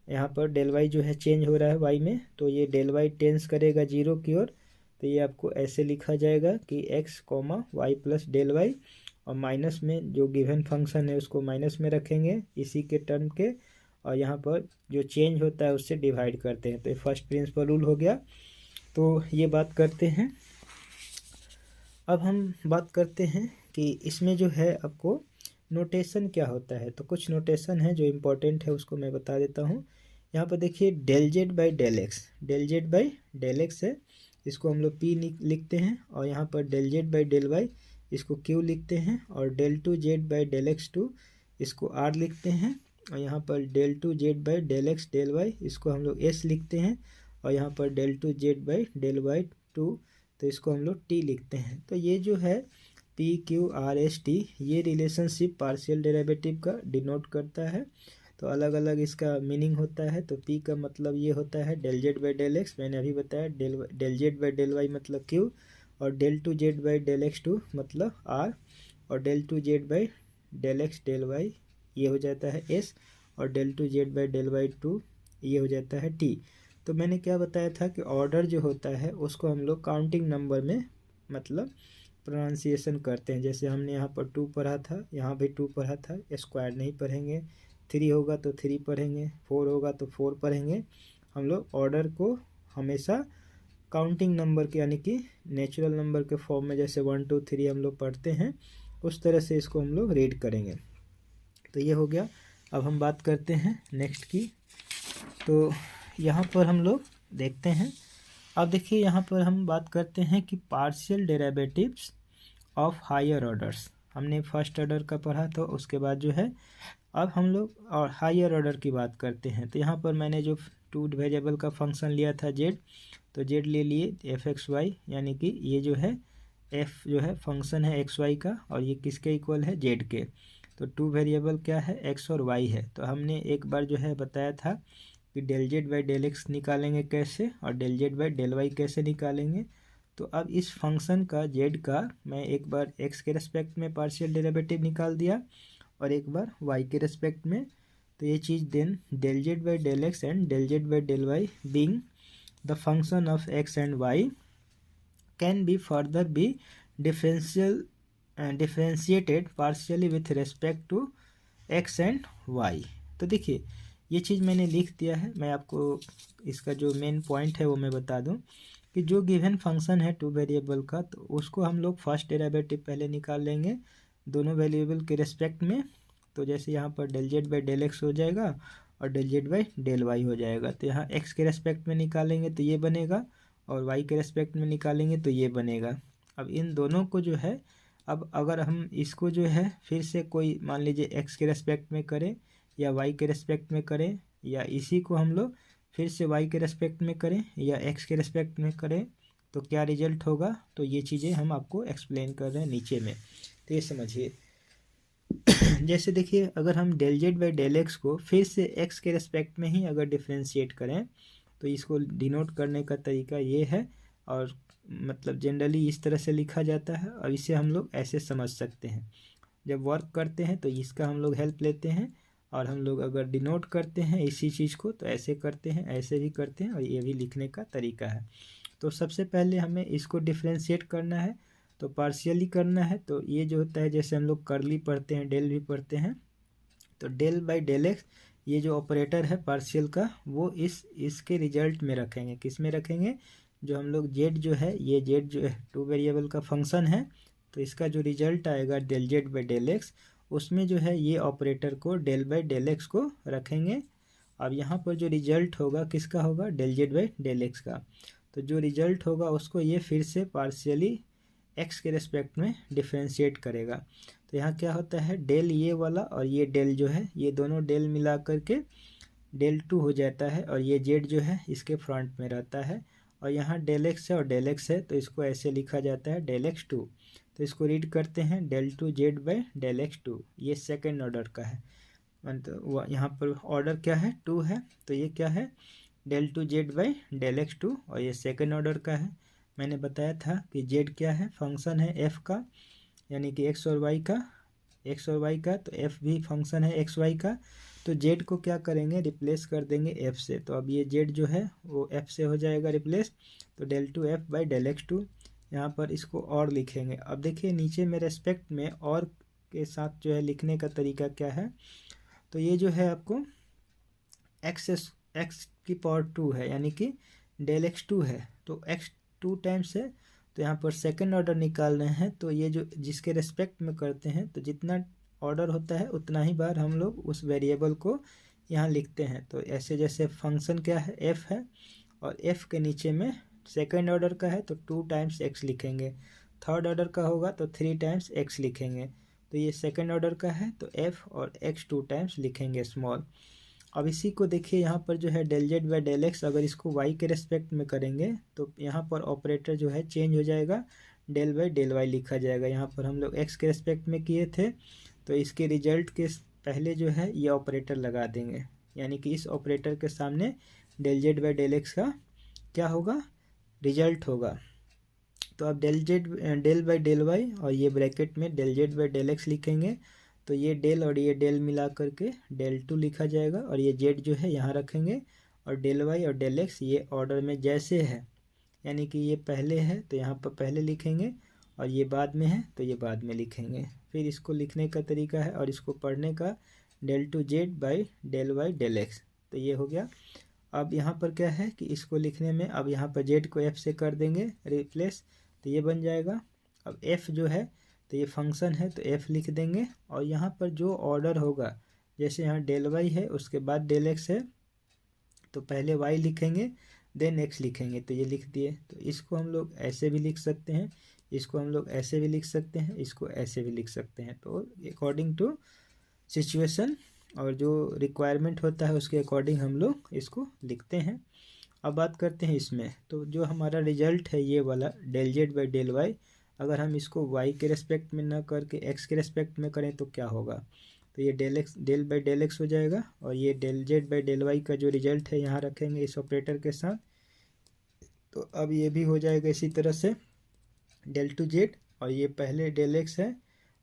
यहाँ पर डेल y जो है चेंज हो रहा है y में, तो ये डेल y टेंस करेगा जीरो की ओर, तो ये आपको ऐसे लिखा जाएगा कि x comma y plus del y, और माइनस में जो गिवन फंक्शन है उसको माइनस में रखेंगे इसी के टर्म के, और यहाँ पर जो चेंज होता है उससे डिवाइड करते हैं। तो ये फर्स्ट प्रिंसिपल रूल हो गया। तो ये बात करते हैं। अब हम बात करते हैं कि इसमें जो है आपको नोटेशन क्या होता है, तो कुछ नोटेशन है जो इम्पोर्टेंट है उसको मैं बता देता हूँ। यहाँ पर देखिए del z by del x, del z by del x है, इसको हम लोग P लिखते हैं, और यहाँ पर del z by del y इसको Q लिखते हैं, और del two z by del x two इसको R लिखते हैं, और यहाँ पर del two z by del x del y इसको हम लोग S लिखते हैं, और यहाँ पर del two z by del y two तो इसको हम लोग T लिखते हैं। तो ये जो है P Q R S T ये रिलेशनशिप पार्शियल डेरिवेटिव का डिनोट करता है। तो अलग अलग इसका मीनिंग होता है। तो पी का मतलब ये होता है del z by del x, मैंने अभी बताया। Del z by del y मतलब क्यू, और del two z by del x two मतलब आर, और del two z by del x del y ये हो जाता है एस, और del two z by del y two ये हो जाता है टी। तो मैंने क्या बताया था कि ऑर्डर जो होता है उसको हम लोग काउंटिंग नंबर में मतलब प्रोनाउंसिएशन करते हैं। जैसे हमने यहाँ पर 2 पढ़ा था, यहाँ भी 2 पढ़ा था, स्क्वायर नहीं पढ़ेंगे। 3 होगा तो 3 पढ़ेंगे, 4 होगा तो 4 पढ़ेंगे। हम लोग ऑर्डर को हमेशा काउंटिंग नंबर के यानी कि नेचुरल नंबर के फॉर्म में, जैसे 1 2 3 हम लोग पढ़ते हैं, उस तरह से इसको हम लोग रीड करेंगे। तो ये हो गया। अब हम बात करते हैं नेक्स्ट की। तो यहाँ पर हम लोग देखते हैं, अब देखिए यहाँ पर हम बात करते हैं कि partial derivatives of higher orders. हमने फर्स्ट ऑर्डर का पढ़ा, तो उसके बाद जो है अब हम लोग और हायर ऑर्डर की बात करते हैं। तो यहाँ पर मैंने जो 2 वेरिएबल का फंक्शन लिया था जेड, तो जेड ले लिए एफ एक्स वाई, यानी कि ये जो है एफ जो है फंक्शन है एक्स वाई का, और ये किसके इक्वल है, जेड के। तो 2 वेरिएबल क्या है, एक्स और वाई है। तो हमने एक बार जो है बताया था कि del z by del x निकालेंगे कैसे, और del z by del y कैसे निकालेंगे। तो अब इस फंक्शन का जेड का मैं एक बार एक्स के रेस्पेक्ट में पार्शियल डेरिवेटिव निकाल दिया, और एक बार वाई के रेस्पेक्ट में। तो ये चीज़ then del z by del x and del z by del y being the function of x and y can be further be differentiated partially with respect to x and y. तो देखिए ये चीज़ मैंने लिख दिया है। मैं आपको इसका जो मेन पॉइंट है वो मैं बता दूं कि जो गिवन फंक्शन है 2 वेरिएबल का, तो उसको हम लोग फर्स्ट डेरिवेटिव पहले निकाल लेंगे दोनों वेरिएबल के रेस्पेक्ट में। तो जैसे यहाँ पर del z by del x हो जाएगा और del z by del y हो जाएगा। तो यहाँ एक्स के रेस्पेक्ट में निकालेंगे तो ये बनेगा, और वाई के रेस्पेक्ट में निकालेंगे तो ये बनेगा। अब इन दोनों को जो है, अब अगर हम इसको जो है फिर से कोई मान लीजिए एक्स के रेस्पेक्ट में करें या वाई के रेस्पेक्ट में करें, या इसी को हम लोग फिर से वाई के रेस्पेक्ट में करें या एक्स के रेस्पेक्ट में करें, तो क्या रिजल्ट होगा। तो ये चीज़ें हम आपको एक्सप्लेन कर रहे हैं नीचे में, तो ये समझिए। जैसे देखिए अगर हम del z by del x को फिर से एक्स के रेस्पेक्ट में ही अगर डिफ्रेंशिएट करें, तो इसको डिनोट करने का तरीका ये है, और मतलब जनरली इस तरह से लिखा जाता है, और इसे हम लोग ऐसे समझ सकते हैं। जब वर्क करते हैं तो इसका हम लोग हेल्प लेते हैं, और हम लोग अगर डिनोट करते हैं इसी चीज़ को तो ऐसे करते हैं, ऐसे भी करते हैं, और ये भी लिखने का तरीका है। तो सबसे पहले हमें इसको डिफ्रेंशिएट करना है, तो पार्शियली करना है। तो ये जो होता है, जैसे हम लोग कर्ली पढ़ते हैं, डेल भी पढ़ते हैं, तो डेल बाई डेल एक्स ये जो ऑपरेटर है पार्शियल का, वो इसके रिजल्ट में रखेंगे। किस में रखेंगे, जो हम लोग जेड जो है, ये जेड जो है 2 वेरिएबल का फंक्शन है, तो इसका जो रिजल्ट आएगा del z by del x, उसमें जो है ये ऑपरेटर को डेल बाई डेल एक्स को रखेंगे। अब यहाँ पर जो रिजल्ट होगा किसका होगा, del z by del x का। तो जो रिजल्ट होगा उसको ये फिर से पार्शियली एक्स के रेस्पेक्ट में डिफ्रेंशिएट करेगा। तो यहाँ क्या होता है, डेल ये वाला और ये डेल जो है, ये दोनों डेल मिला करके डेल 2 हो जाता है, और ये जेड जो है इसके फ्रंट में रहता है, और यहाँ डेल एक्स है और डेल एक्स है, तो इसको ऐसे लिखा जाता है डेल एक्स 2। तो इसको रीड करते हैं del 2 z by del x 2, ये सेकेंड ऑर्डर का है। मतलब यहाँ पर ऑर्डर क्या है, 2 है, तो ये क्या है, del 2 z by del x 2, और ये सेकेंड ऑर्डर का है। मैंने बताया था कि जेड क्या है, फंक्शन है एफ का, यानी कि एक्स और वाई का, तो एफ भी फंक्शन है एक्स वाई का। तो जेड को क्या करेंगे, रिप्लेस कर देंगे एफ से। तो अब ये जेड जो है वो एफ से हो जाएगा रिप्लेस, तो del 2 f by del x 2। यहाँ पर इसको और लिखेंगे। अब देखिए नीचे में रेस्पेक्ट में और के साथ जो है लिखने का तरीका क्या है, तो ये जो है आपको एक्स की पावर 2 है, यानी कि डेल एक्स 2 है, तो एक्स 2 टाइम्स है। तो यहाँ पर सेकंड ऑर्डर निकाल रहे हैं, तो ये जो जिसके रेस्पेक्ट में करते हैं, तो जितना ऑर्डर होता है उतना ही बार हम लोग उस वेरिएबल को यहाँ लिखते हैं। तो ऐसे जैसे फंक्शन क्या है, एफ है, और एफ के नीचे में सेकंड ऑर्डर का है तो 2 टाइम्स एक्स लिखेंगे, थर्ड ऑर्डर का होगा तो 3 टाइम्स एक्स लिखेंगे। तो ये सेकंड ऑर्डर का है तो एफ और एक्स 2 टाइम्स लिखेंगे स्मॉल। अब इसी को देखिए यहाँ पर जो है del z by del x, अगर इसको वाई के रेस्पेक्ट में करेंगे तो यहाँ पर ऑपरेटर जो है चेंज हो जाएगा, डेल बाई डेल वाई लिखा जाएगा। यहाँ पर हम लोग एक्स के रेस्पेक्ट में किए थे, तो इसके रिजल्ट के पहले जो है ये ऑपरेटर लगा देंगे, यानी कि इस ऑपरेटर के सामने del z by del x का क्या होगा, रिजल्ट होगा। तो अब डेल बाई डेल वाई और ये ब्रैकेट में del z by del x लिखेंगे, तो ये डेल और ये डेल मिला करके डेल टू लिखा जाएगा, और ये जेड जो है यहाँ रखेंगे, और डेल वाई और डेल एक्स ये ऑर्डर में जैसे है, यानी कि ये पहले है तो यहाँ पर पहले लिखेंगे, और ये बाद में है तो ये बाद में लिखेंगे। फिर इसको लिखने का तरीका है और इसको पढ़ने का, del two z by del y del x, तो ये हो गया। अब यहाँ पर क्या है कि इसको लिखने में अब यहाँ पर जेड को एफ से कर देंगे रिप्लेस, तो ये बन जाएगा। अब एफ जो है तो ये फंक्शन है तो एफ लिख देंगे, और यहाँ पर जो ऑर्डर होगा, जैसे यहाँ डेल वाई है उसके बाद डेल एक्स है, तो पहले वाई लिखेंगे देन एक्स लिखेंगे, तो ये लिख दिए। तो इसको हम लोग ऐसे भी लिख सकते हैं, इसको हम लोग ऐसे भी लिख सकते हैं, इसको ऐसे भी लिख सकते हैं। तो अकॉर्डिंग टू सिचुएशन और जो रिक्वायरमेंट होता है उसके अकॉर्डिंग हम लोग इसको लिखते हैं। अब बात करते हैं इसमें, तो जो हमारा रिजल्ट है ये वाला del z by del y, अगर हम इसको वाई के रेस्पेक्ट में ना करके एक्स के रेस्पेक्ट में करें तो क्या होगा, तो ये डेल बाई डेल एक्स हो जाएगा, और ये del z by del y का जो रिजल्ट है यहाँ रखेंगे इस ऑपरेटर के साथ। तो अब ये भी हो जाएगा इसी तरह से डेल टू जेड, और ये पहले डेल एक्स है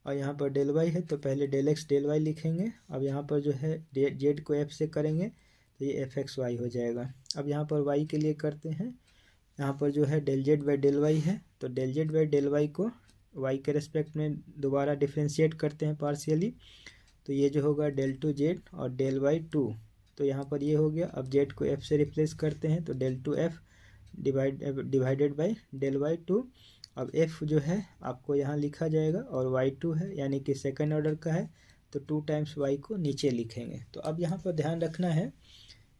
और यहाँ पर डेल वाई है, तो पहले डेल एक्स डेल वाई लिखेंगे। अब यहाँ पर जो है जेड को एफ से करेंगे तो ये एफ एक्स वाई हो जाएगा। अब यहाँ पर वाई के लिए करते हैं, यहाँ पर जो है del z by del y है, तो del z by del y को वाई के रेस्पेक्ट में दोबारा डिफ्रेंशिएट करते हैं पार्शियली, तो ये जो होगा डेल टू जेड और डेल वाई टू, तो यहाँ पर ये हो गया। अब जेड को एफ से रिप्लेस करते हैं, तो del two f divided by del y two. अब एफ जो है आपको यहाँ लिखा जाएगा, और वाई टू है यानी कि सेकंड ऑर्डर का है, तो 2 टाइम्स वाई को नीचे लिखेंगे। तो अब यहाँ पर ध्यान रखना है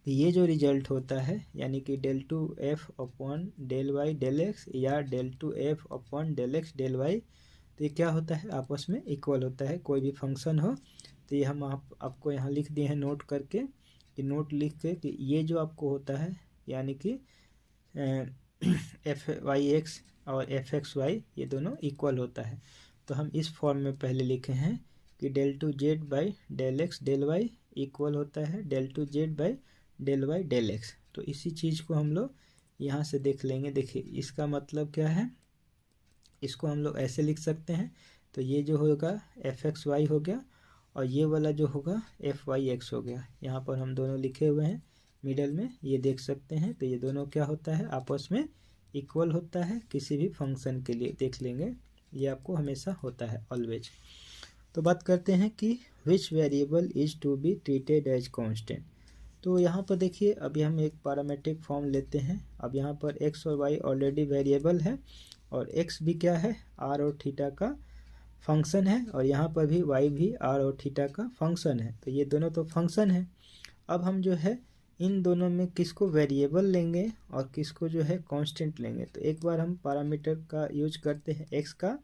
कि ये जो रिजल्ट होता है, यानी कि del two f upon del y del x या del two f upon del x del y, तो ये क्या होता है, आपस में इक्वल होता है। कोई भी फंक्शन हो तो ये हम आपको यहाँ लिख दिए हैं नोट करके, कि नोट लिख के कि ये जो आपको होता है, यानी कि एफ वाई एक्स और एफ एक्स वाई ये दोनों इक्वल होता है। तो हम इस फॉर्म में पहले लिखे हैं कि del two z by del x del y equal होता है del two z by del y del x. तो इसी चीज़ को हम लोग यहाँ से देख लेंगे। देखिए इसका मतलब क्या है, इसको हम लोग ऐसे लिख सकते हैं, तो ये जो होगा एफ एक्स वाई हो गया, और ये वाला जो होगा एफ वाई एक्स हो गया। यहाँ पर हम दोनों लिखे हुए हैं मिडल में, ये देख सकते हैं। तो ये दोनों क्या होता है, आपस में इक्वल होता है किसी भी फंक्शन के लिए, देख लेंगे, ये आपको हमेशा होता है ऑलवेज। तो बात करते हैं कि which variable is to be treated as constant. तो यहाँ पर देखिए अभी हम एक पैरामीट्रिक फॉर्म लेते हैं। अब यहाँ पर एक्स और वाई ऑलरेडी वेरिएबल है, और एक्स भी क्या है, आर और थीटा का फंक्शन है, और यहाँ पर भी वाई भी आर और थीटा का फंक्शन है। तो ये दोनों तो फंक्शन है। अब हम जो है इन दोनों में किसको वेरिएबल लेंगे और किसको जो है कांस्टेंट लेंगे। तो एक बार हम पैरामीटर का यूज करते हैं एक्स का,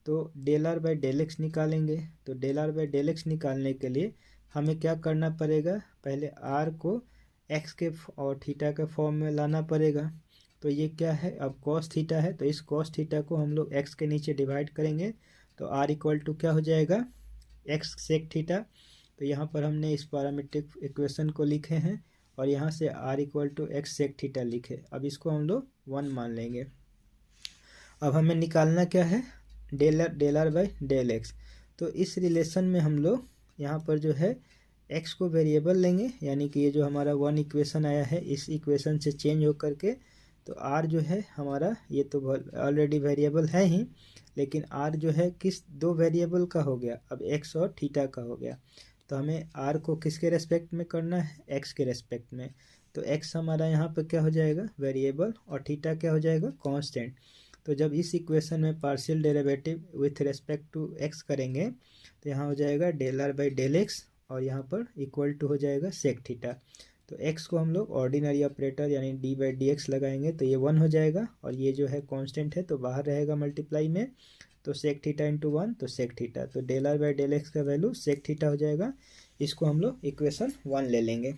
तो del r by del x निकालेंगे। तो del r by del x निकालने के लिए हमें क्या करना पड़ेगा, पहले आर को एक्स के और थीटा के फॉर्म में लाना पड़ेगा। तो ये क्या है, अब कॉस थीटा है, तो इस कॉस थीटा को हम लोग एक्स के नीचे डिवाइड करेंगे, तो आर इक्वल टू क्या हो जाएगा, एक्स सेक थीटा। तो यहाँ पर हमने इस पैरामीट्रिक इक्वेशन को लिखे हैं, और यहाँ से r equal to x sec theta लिखे। अब इसको हम लोग 1 मान लेंगे। अब हमें निकालना क्या है, del r by del x. तो इस रिलेशन में हम लोग यहाँ पर जो है x को वेरिएबल लेंगे, यानी कि ये जो हमारा 1 इक्वेशन आया है इस इक्वेशन से चेंज हो करके, तो r जो है हमारा ये तो ऑलरेडी वेरिएबल है ही, लेकिन r जो है किस दो वेरिएबल का हो गया, अब x और थीटा का हो गया। तो हमें r को किसके रेस्पेक्ट में करना है, x के रेस्पेक्ट में। तो x हमारा यहाँ पर क्या हो जाएगा, वेरिएबल, और थीटा क्या हो जाएगा, कांस्टेंट। तो जब इस इक्वेशन में partial derivative with respect to x करेंगे, तो यहाँ हो जाएगा del r by del x, और यहाँ पर इक्वल टू हो जाएगा सेक थीटा। तो x को हम लोग ऑर्डिनरी ऑपरेटर यानी d बाई डी एक्स लगाएंगे, तो ये 1 हो जाएगा, और ये जो है कांस्टेंट है तो बाहर रहेगा मल्टीप्लाई में, तो सेक थीटा इंटू 1 तो सेक थीटा। तो del r by del x का वैल्यू सेक थीटा हो जाएगा। इसको हम लोग इक्वेशन 1 ले लेंगे।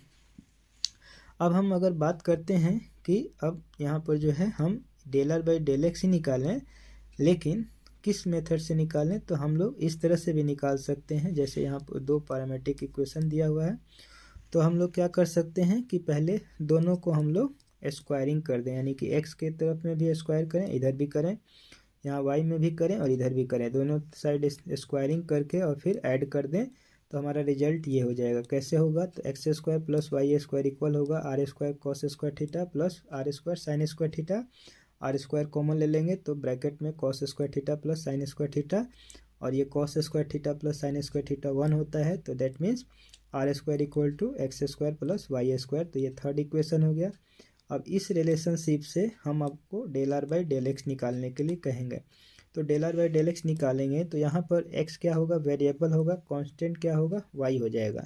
अब हम अगर बात करते हैं कि अब यहाँ पर जो है हम del r by del x ही निकालें, लेकिन किस मेथड से निकालें, तो हम लोग इस तरह से भी निकाल सकते हैं। जैसे यहाँ पर दो पैरामीट्रिक इक्वेशन दिया हुआ है, तो हम लोग क्या कर सकते हैं कि पहले दोनों को हम लोग स्क्वायरिंग कर दें, यानी कि एक्स के तरफ में भी स्क्वायर करें, इधर भी करें, यहाँ वाई में भी करें और इधर भी करें, दोनों साइड स्क्वायरिंग करके और फिर ऐड कर दें, तो हमारा रिजल्ट ये हो जाएगा। कैसे होगा, तो x square plus y square equal होगा r square cos square theta plus r square sine square theta. R square common ले लेंगे तो ब्रैकेट में cos square theta plus sine square theta, और ये cos square theta plus sine square theta 1 होता है, तो that means r square equal to x square plus y square. तो ये थर्ड इक्वेशन हो गया। अब इस रिलेशनशिप से हम आपको del r by del x निकालने के लिए कहेंगे। तो del r by del x निकालेंगे तो यहाँ पर एक्स क्या होगा, वेरिएबल होगा, कांस्टेंट क्या होगा, वाई हो जाएगा।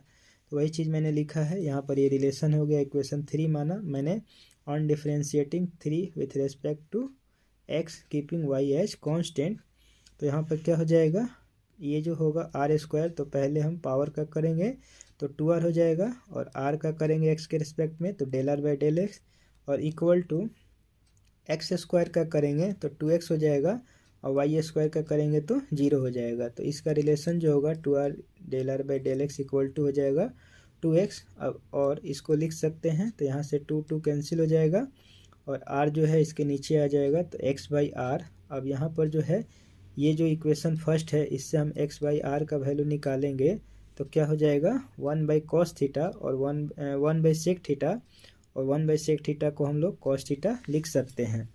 तो वही चीज़ मैंने लिखा है यहाँ पर, ये रिलेशन हो गया, इक्वेशन 3 माना मैंने, on differentiating 3 with respect to x keeping y as constant. तो यहाँ पर क्या हो जाएगा, ये जो होगा आर स्क्वायर, तो पहले हम पावर का करेंगे तो 2r हो जाएगा, और r का करेंगे x के रिस्पेक्ट में तो del r by del x, और इक्वल टू एक्स स्क्वायर का करेंगे तो 2x हो जाएगा, और वाई स्क्वायर का करेंगे तो 0 हो जाएगा। तो इसका रिलेशन जो होगा 2r del r by del x equal to हो जाएगा 2x। अब और इसको लिख सकते हैं, तो यहाँ से 2 कैंसिल हो जाएगा, और r जो है इसके नीचे आ जाएगा, तो x बाई आर। अब यहाँ पर जो है ये जो इक्वेशन फर्स्ट है, इससे हम x बाई आर का वैल्यू निकालेंगे तो क्या हो जाएगा, 1 बाई कॉस थीटा और 1 बाई सेक थीटा, और 1 बाई सेक थीटा को हम लोग कॉस थीटा लिख सकते हैं।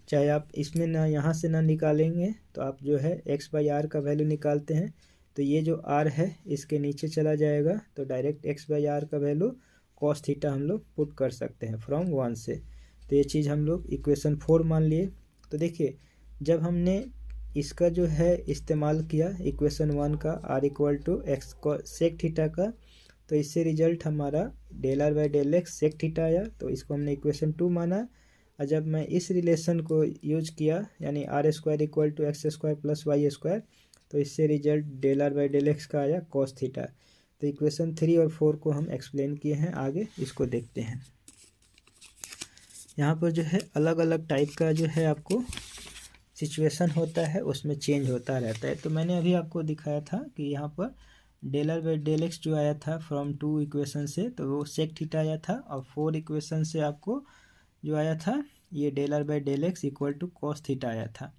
चाहे आप इसमें ना यहाँ से ना निकालेंगे तो आप जो है x बाई आर का वैल्यू निकालते हैं, तो ये जो r है इसके नीचे चला जाएगा, तो डायरेक्ट x बाई आर का वैल्यू कॉस थीटा हम लोग पुट कर सकते हैं फ्रॉम 1 से। तो ये चीज़ हम लोग इक्वेशन 4 मान लिए। तो देखिए, जब हमने इसका जो है इस्तेमाल किया इक्वेशन 1 का, r equal to x sec theta का, तो इससे रिजल्ट हमारा del r by del x sec theta आया, तो इसको हमने इक्वेशन 2 माना। और जब मैं इस रिलेशन को यूज किया, यानी r square equal to x square plus y square, तो इससे result del r by del x का आया कॉस थीटा। तो इक्वेशन 3 और 4 को हम एक्सप्लेन किए हैं, आगे इसको देखते हैं। यहाँ पर जो है अलग अलग टाइप का जो है आपको सिचुएशन होता है, उसमें चेंज होता रहता है। तो मैंने अभी आपको दिखाया था कि यहाँ पर del r by del x जो आया था फ्रॉम 2 इक्वेशन से, तो वो सेक थीटा आया था, और 4 इक्वेशन से आपको जो आया था ये del r by del x equal to cos theta आया था।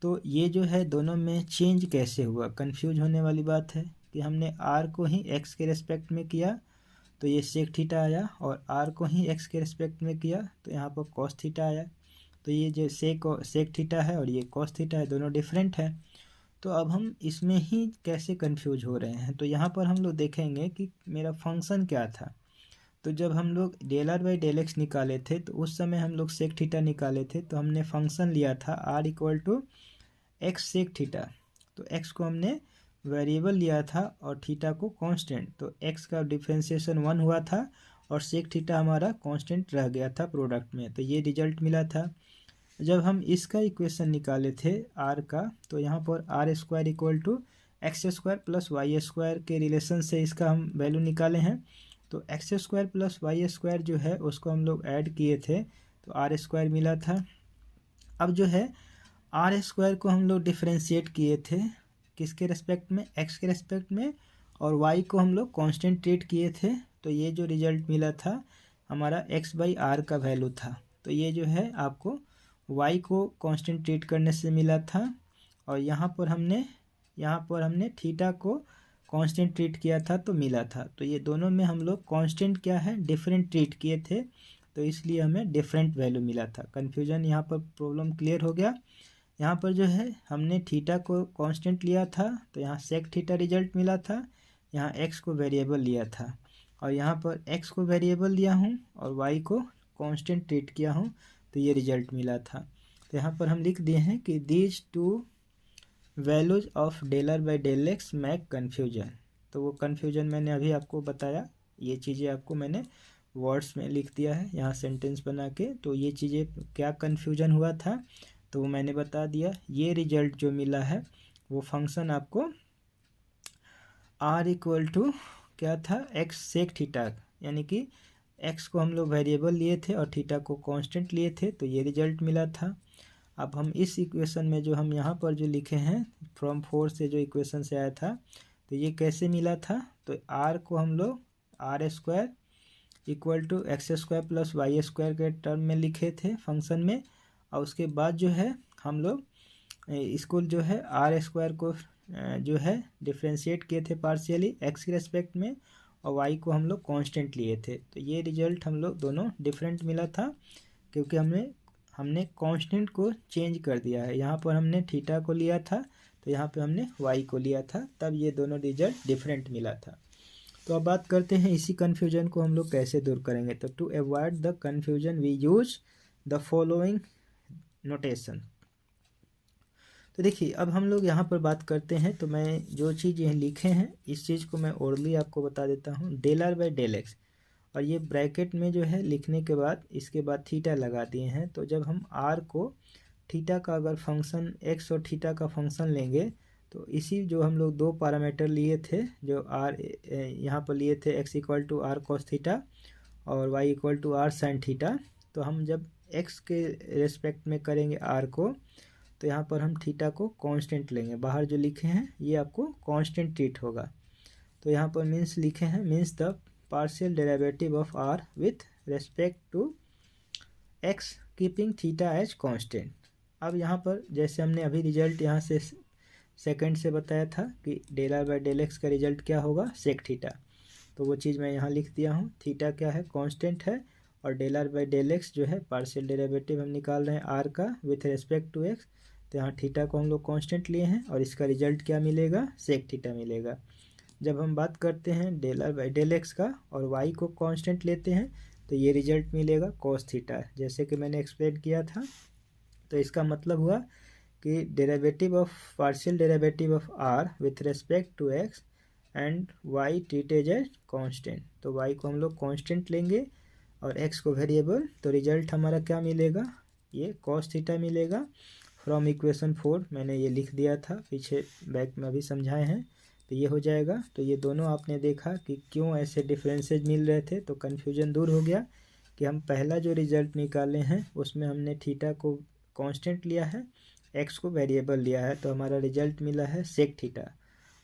तो ये जो है दोनों में चेंज कैसे हुआ, कन्फ्यूज होने वाली बात है कि हमने आर को ही एक्स के रेस्पेक्ट में किया तो ये सेक थीटा आया, और आर को ही एक्स के रेस्पेक्ट में किया तो यहाँ पर कॉस थीटा आया। तो ये जो सेक थीटा है और ये कॉस थीटा है, दोनों डिफरेंट है। तो अब हम इसमें ही कैसे कंफ्यूज हो रहे हैं, तो यहाँ पर हम लोग देखेंगे कि मेरा फंक्शन क्या था। तो जब हम लोग del r by del x निकाले थे तो उस समय हम लोग सेक थीटा निकाले थे, तो हमने फंक्शन लिया था r equal to x sec theta. तो एक्स को हमने वेरिएबल लिया था और थीटा को कांस्टेंट, तो एक्स का डिफ्रेंशिएशन 1 हुआ था और सेक थीटा हमारा कांस्टेंट रह गया था प्रोडक्ट में, तो ये रिजल्ट मिला था। जब हम इसका इक्वेशन निकाले थे आर का, तो यहाँ पर r square equal to x square plus y square के रिलेशन से इसका हम वैल्यू निकाले हैं। तो x square plus y square जो है उसको हम लोग ऐड किए थे तो आर स्क्वायर मिला था। अब जो है आर स्क्वायर को हम लोग डिफ्रेंशिएट किए थे किसके रेस्पेक्ट में, एक्स के रेस्पेक्ट में, और वाई को हम लोग कांस्टेंट ट्रीट किए थे, तो ये जो रिजल्ट मिला था हमारा एक्स बाई आर का वैल्यू था। तो ये जो है आपको y को कांस्टेंट ट्रीट करने से मिला था, और यहाँ पर हमने थीटा को कांस्टेंट ट्रीट किया था तो मिला था। तो ये दोनों में हम लोग कांस्टेंट क्या है, डिफरेंट ट्रीट किए थे, तो इसलिए हमें डिफरेंट वैल्यू मिला था। कन्फ्यूजन यहाँ पर प्रॉब्लम क्लियर हो गया। यहाँ पर जो है हमने थीटा को कांस्टेंट लिया था तो यहाँ सेक थीटा रिजल्ट मिला था, यहाँ x को वेरिएबल लिया था, और यहाँ पर x को वेरिएबल लिया हूँ और y को कांस्टेंट ट्रीट किया हूँ, तो ये रिजल्ट मिला था। तो यहाँ पर हम लिख दिए हैं कि these two values of del r by del x make confusion. तो वो कन्फ्यूजन मैंने अभी आपको बताया, ये चीज़ें आपको मैंने वर्ड्स में लिख दिया है यहाँ सेंटेंस बना के। तो ये चीज़ें क्या कन्फ्यूजन हुआ था तो वो मैंने बता दिया। ये रिजल्ट जो मिला है वो फंक्शन आपको आर इक्वल टू क्या था, एक्स सेक थीटा, यानी कि एक्स को हम लोग वेरिएबल लिए थे और थीटा को कांस्टेंट लिए थे, तो ये रिजल्ट मिला था। अब हम इस इक्वेशन में जो हम यहाँ पर जो लिखे हैं फ्रॉम 4 से जो इक्वेशन से आया था, तो ये कैसे मिला था, तो आर को हम लोग r square equal to x square plus y square के टर्म में लिखे थे फंक्शन में। और उसके बाद जो है हम लोग इसको जो है आर स्क्वायर को जो है डिफ्रेंशिएट किए थे पार्शियली एक्स के रेस्पेक्ट में, और वाई को हम लोग कांस्टेंट लिए थे। तो ये रिजल्ट हम लोग दोनों डिफरेंट मिला था, क्योंकि हमने कांस्टेंट को चेंज कर दिया है। यहाँ पर हमने थीटा को लिया था, तो यहाँ पे हमने वाई को लिया था, तब ये दोनों रिजल्ट डिफरेंट मिला था। तो अब बात करते हैं इसी कन्फ्यूजन को हम लोग कैसे दूर करेंगे। तो to avoid the confusion we use the following notation. तो देखिए अब हम लोग यहाँ पर बात करते हैं, तो मैं जो चीज़ यहाँ लिखे हैं इस चीज़ को मैं ओरली आपको बता देता हूँ। Del r by del x, और ये ब्रैकेट में जो है लिखने के बाद इसके बाद थीटा लगा दिए हैं। तो जब हम आर को थीटा का अगर फंक्शन एक्स और थीटा का फंक्शन लेंगे, तो इसी जो हम लोग दो पैरामीटर लिए थे, जो आर यहाँ पर लिए थे x equal to r cos theta और y equal to r sine theta. तो हम जब एक्स के रेस्पेक्ट में करेंगे आर को, तो यहाँ पर हम थीटा को कांस्टेंट लेंगे। बाहर जो लिखे हैं ये आपको कांस्टेंट ट्रीट होगा। तो यहाँ पर मीन्स लिखे हैं, means the partial derivative of r with respect to x keeping theta as constant. अब यहाँ पर जैसे हमने अभी रिजल्ट यहाँ से सेकंड से बताया था कि del r by del x का रिजल्ट क्या होगा, सेक थीटा। तो वो चीज़ मैं यहाँ लिख दिया हूँ। थीटा क्या है, कांस्टेंट है, और del r by del x जो है पार्शियल डेरिवेटिव हम निकाल रहे हैं आर का विथ रेस्पेक्ट टू एक्स। तो यहाँ थीटा को हम लोग कांस्टेंट लिए हैं, और इसका रिजल्ट क्या मिलेगा, सेक थीटा मिलेगा। जब हम बात करते हैं del r by del x का और वाई को कांस्टेंट लेते हैं, तो ये रिजल्ट मिलेगा कॉस थीटा, जैसे कि मैंने एक्सप्लेन किया था। तो इसका मतलब हुआ कि derivative of partial derivative of r with respect to x and y treated as constant. तो वाई को हम लोग कांस्टेंट लेंगे और एक्स को वेरिएबल, तो रिजल्ट हमारा क्या मिलेगा, ये कॉस थीटा मिलेगा। फ्रॉम इक्वेशन 4 मैंने ये लिख दिया था, पीछे बैक में अभी समझाए हैं, तो ये हो जाएगा। तो ये दोनों आपने देखा कि क्यों ऐसे डिफरेंसेज मिल रहे थे, तो कन्फ्यूजन दूर हो गया कि हम पहला जो रिजल्ट निकाले हैं उसमें हमने थीटा को कांस्टेंट लिया है, एक्स को वेरिएबल लिया है, तो हमारा रिजल्ट मिला है सेक थीटा।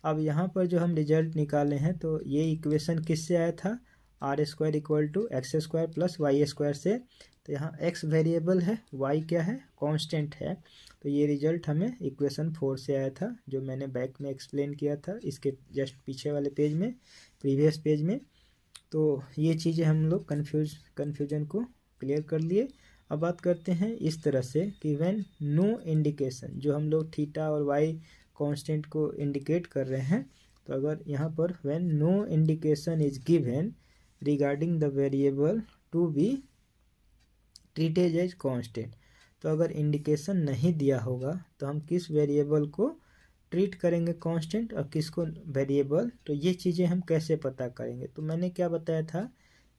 अब यहाँ पर जो हम रिजल्ट निकाले हैं, तो ये इक्वेशन किससे आया था, r square equal to x square plus y square से। तो यहाँ एक्स वेरिएबल है, वाई क्या है, कांस्टेंट है। तो ये रिजल्ट हमें इक्वेशन 4 से आया था, जो मैंने बैक में एक्सप्लेन किया था इसके जस्ट पीछे वाले पेज में, प्रीवियस पेज में। तो ये चीज़ें हम लोग कन्फ्यूजन को क्लियर कर लिए। अब बात करते हैं इस तरह से कि व्हेन नो इंडिकेशन, जो हम लोग थीटा और वाई कांस्टेंट को इंडिकेट कर रहे हैं, तो अगर यहाँ पर when no indication is given regarding the variable to be treated as constant, तो अगर इंडिकेशन नहीं दिया होगा तो हम किस वेरिएबल को ट्रीट करेंगे कांस्टेंट और किसको वेरिएबल, तो ये चीज़ें हम कैसे पता करेंगे। तो मैंने क्या बताया था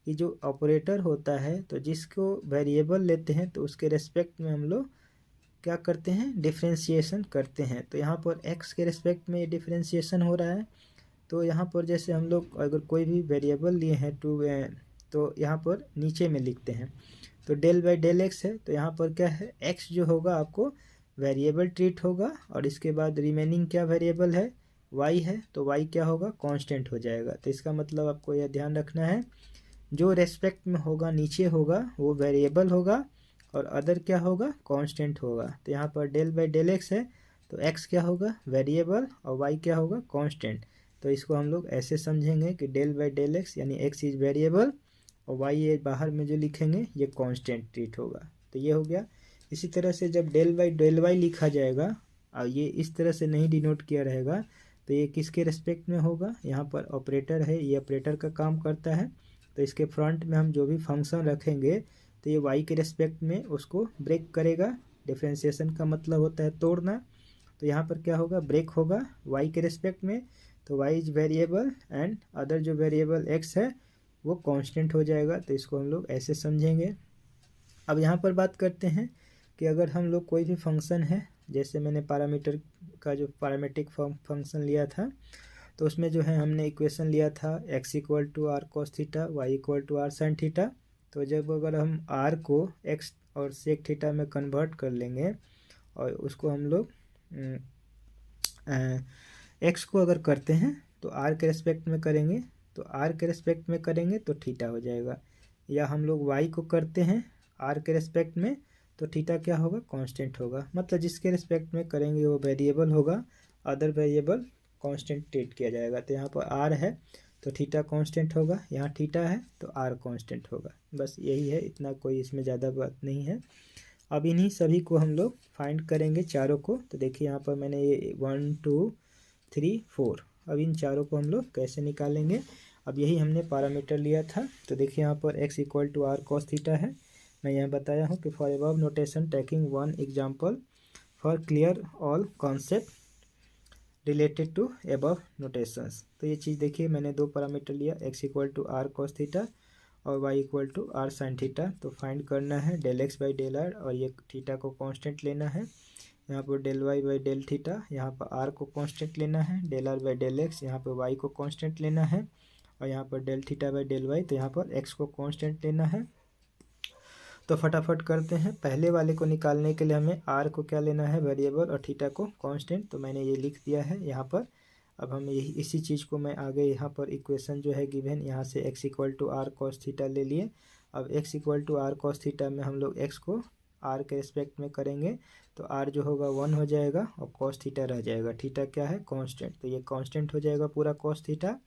कि जो ऑपरेटर होता है, तो जिसको वेरिएबल लेते हैं तो उसके रेस्पेक्ट में हम लोग क्या करते हैं, डिफ्रेंशिएशन करते हैं। तो यहाँ पर एक्स के रेस्पेक्ट में डिफ्रेंशिएशन हो रहा है। तो यहाँ पर जैसे हम लोग अगर कोई भी वेरिएबल लिए हैं तो यहाँ पर नीचे में लिखते हैं, तो डेल बाई डेल एक्स है, तो यहाँ पर क्या है, एक्स जो होगा आपको वेरिएबल ट्रीट होगा, और इसके बाद रिमेनिंग क्या वेरिएबल है, वाई है, तो वाई क्या होगा, कांस्टेंट हो जाएगा। तो इसका मतलब आपको यह ध्यान रखना है, जो रेस्पेक्ट में होगा नीचे होगा वो वेरिएबल होगा, और अदर क्या होगा, कांस्टेंट होगा। तो यहाँ पर डेल बाई डेल एक्स है, तो एक्स क्या होगा, वेरिएबल, और वाई क्या होगा, कांस्टेंट। तो इसको हम लोग ऐसे समझेंगे कि डेल बाई डेल एक्स यानी एक्स इज वेरिएबल, और वाई ये बाहर में जो लिखेंगे ये कांस्टेंट ट्रीट होगा। तो ये हो गया। इसी तरह से जब डेल बाई डेल वाई लिखा जाएगा और ये इस तरह से नहीं डिनोट किया रहेगा, तो ये किसके रेस्पेक्ट में होगा, यहाँ पर ऑपरेटर है, ये ऑपरेटर का काम करता है। तो इसके फ्रंट में हम जो भी फंक्शन रखेंगे तो ये वाई के रेस्पेक्ट में उसको ब्रेक करेगा। डिफ्रेंशिएशन का मतलब होता है तोड़ना। तो यहाँ पर क्या होगा, ब्रेक होगा वाई के रेस्पेक्ट में, तो y is variable and other जो वेरिएबल एक्स है वो कांस्टेंट हो जाएगा। तो इसको हम लोग ऐसे समझेंगे। अब यहाँ पर बात करते हैं कि अगर हम लोग कोई भी फंक्शन है, जैसे मैंने पैरामीटर का जो पैरामेट्रिक फंक्शन लिया था, तो उसमें जो है हमने इक्वेशन लिया था x equal to r cos theta, y equal to r sine theta. तो जब अगर हम r को x और सेक थीटा में कन्वर्ट कर लेंगे, और उसको हम लोग एक्स को अगर करते हैं तो आर के रेस्पेक्ट में करेंगे, तो आर के रेस्पेक्ट में करेंगे तो थीटा हो जाएगा, या हम लोग वाई को करते हैं आर के रेस्पेक्ट में तो थीटा क्या होगा, कांस्टेंट होगा। मतलब जिसके रेस्पेक्ट में करेंगे वो वेरिएबल होगा, अदर वेरिएबल कांस्टेंट ट्रीट किया जाएगा। तो यहाँ पर आर है तो थीटा कांस्टेंट होगा, यहाँ थीटा है तो आर कांस्टेंट होगा। बस यही है, इतना कोई इसमें ज़्यादा बात नहीं है। अब इन्हीं सभी को हम लोग फाइंड करेंगे चारों को। तो देखिए यहाँ पर मैंने ये 1 2 3 4, अब इन चारों को हम लोग कैसे निकालेंगे। अब यही हमने पैरामीटर लिया था। तो देखिए यहाँ पर x equal to r cos theta है। मैं यहाँ बताया हूँ कि for above notation taking one example for clear all concept related to above notations. तो ये चीज़ देखिए मैंने दो पैरामीटर लिया, x equal to r cos theta और y equal to r sine theta. तो फाइंड करना है del x by del r, और ये थीटा को कांस्टेंट लेना है। यहाँ पर del y by del theta, यहाँ पर r को कांस्टेंट लेना है। Del r by del x, यहाँ पर y को कांस्टेंट लेना है। और यहाँ पर del theta by del y, तो यहाँ पर x को कांस्टेंट लेना है। तो फटाफट करते हैं। पहले वाले को निकालने के लिए हमें r को क्या लेना है, वेरिएबल, और थीटा को कांस्टेंट। तो मैंने ये लिख दिया है यहाँ पर। अब हम यही इसी चीज़ को मैं आगे यहाँ पर इक्वेशन जो है गिवन, यहाँ से x equal to r cos theta ले लिए। अब x equal to r cos theta में हम लोग x को r के रिस्पेक्ट में करेंगे तो r जो होगा 1 हो जाएगा और कॉस थीटा रह जाएगा। थीटा क्या है, कांस्टेंट, तो ये कांस्टेंट हो जाएगा पूरा कॉस थीटा।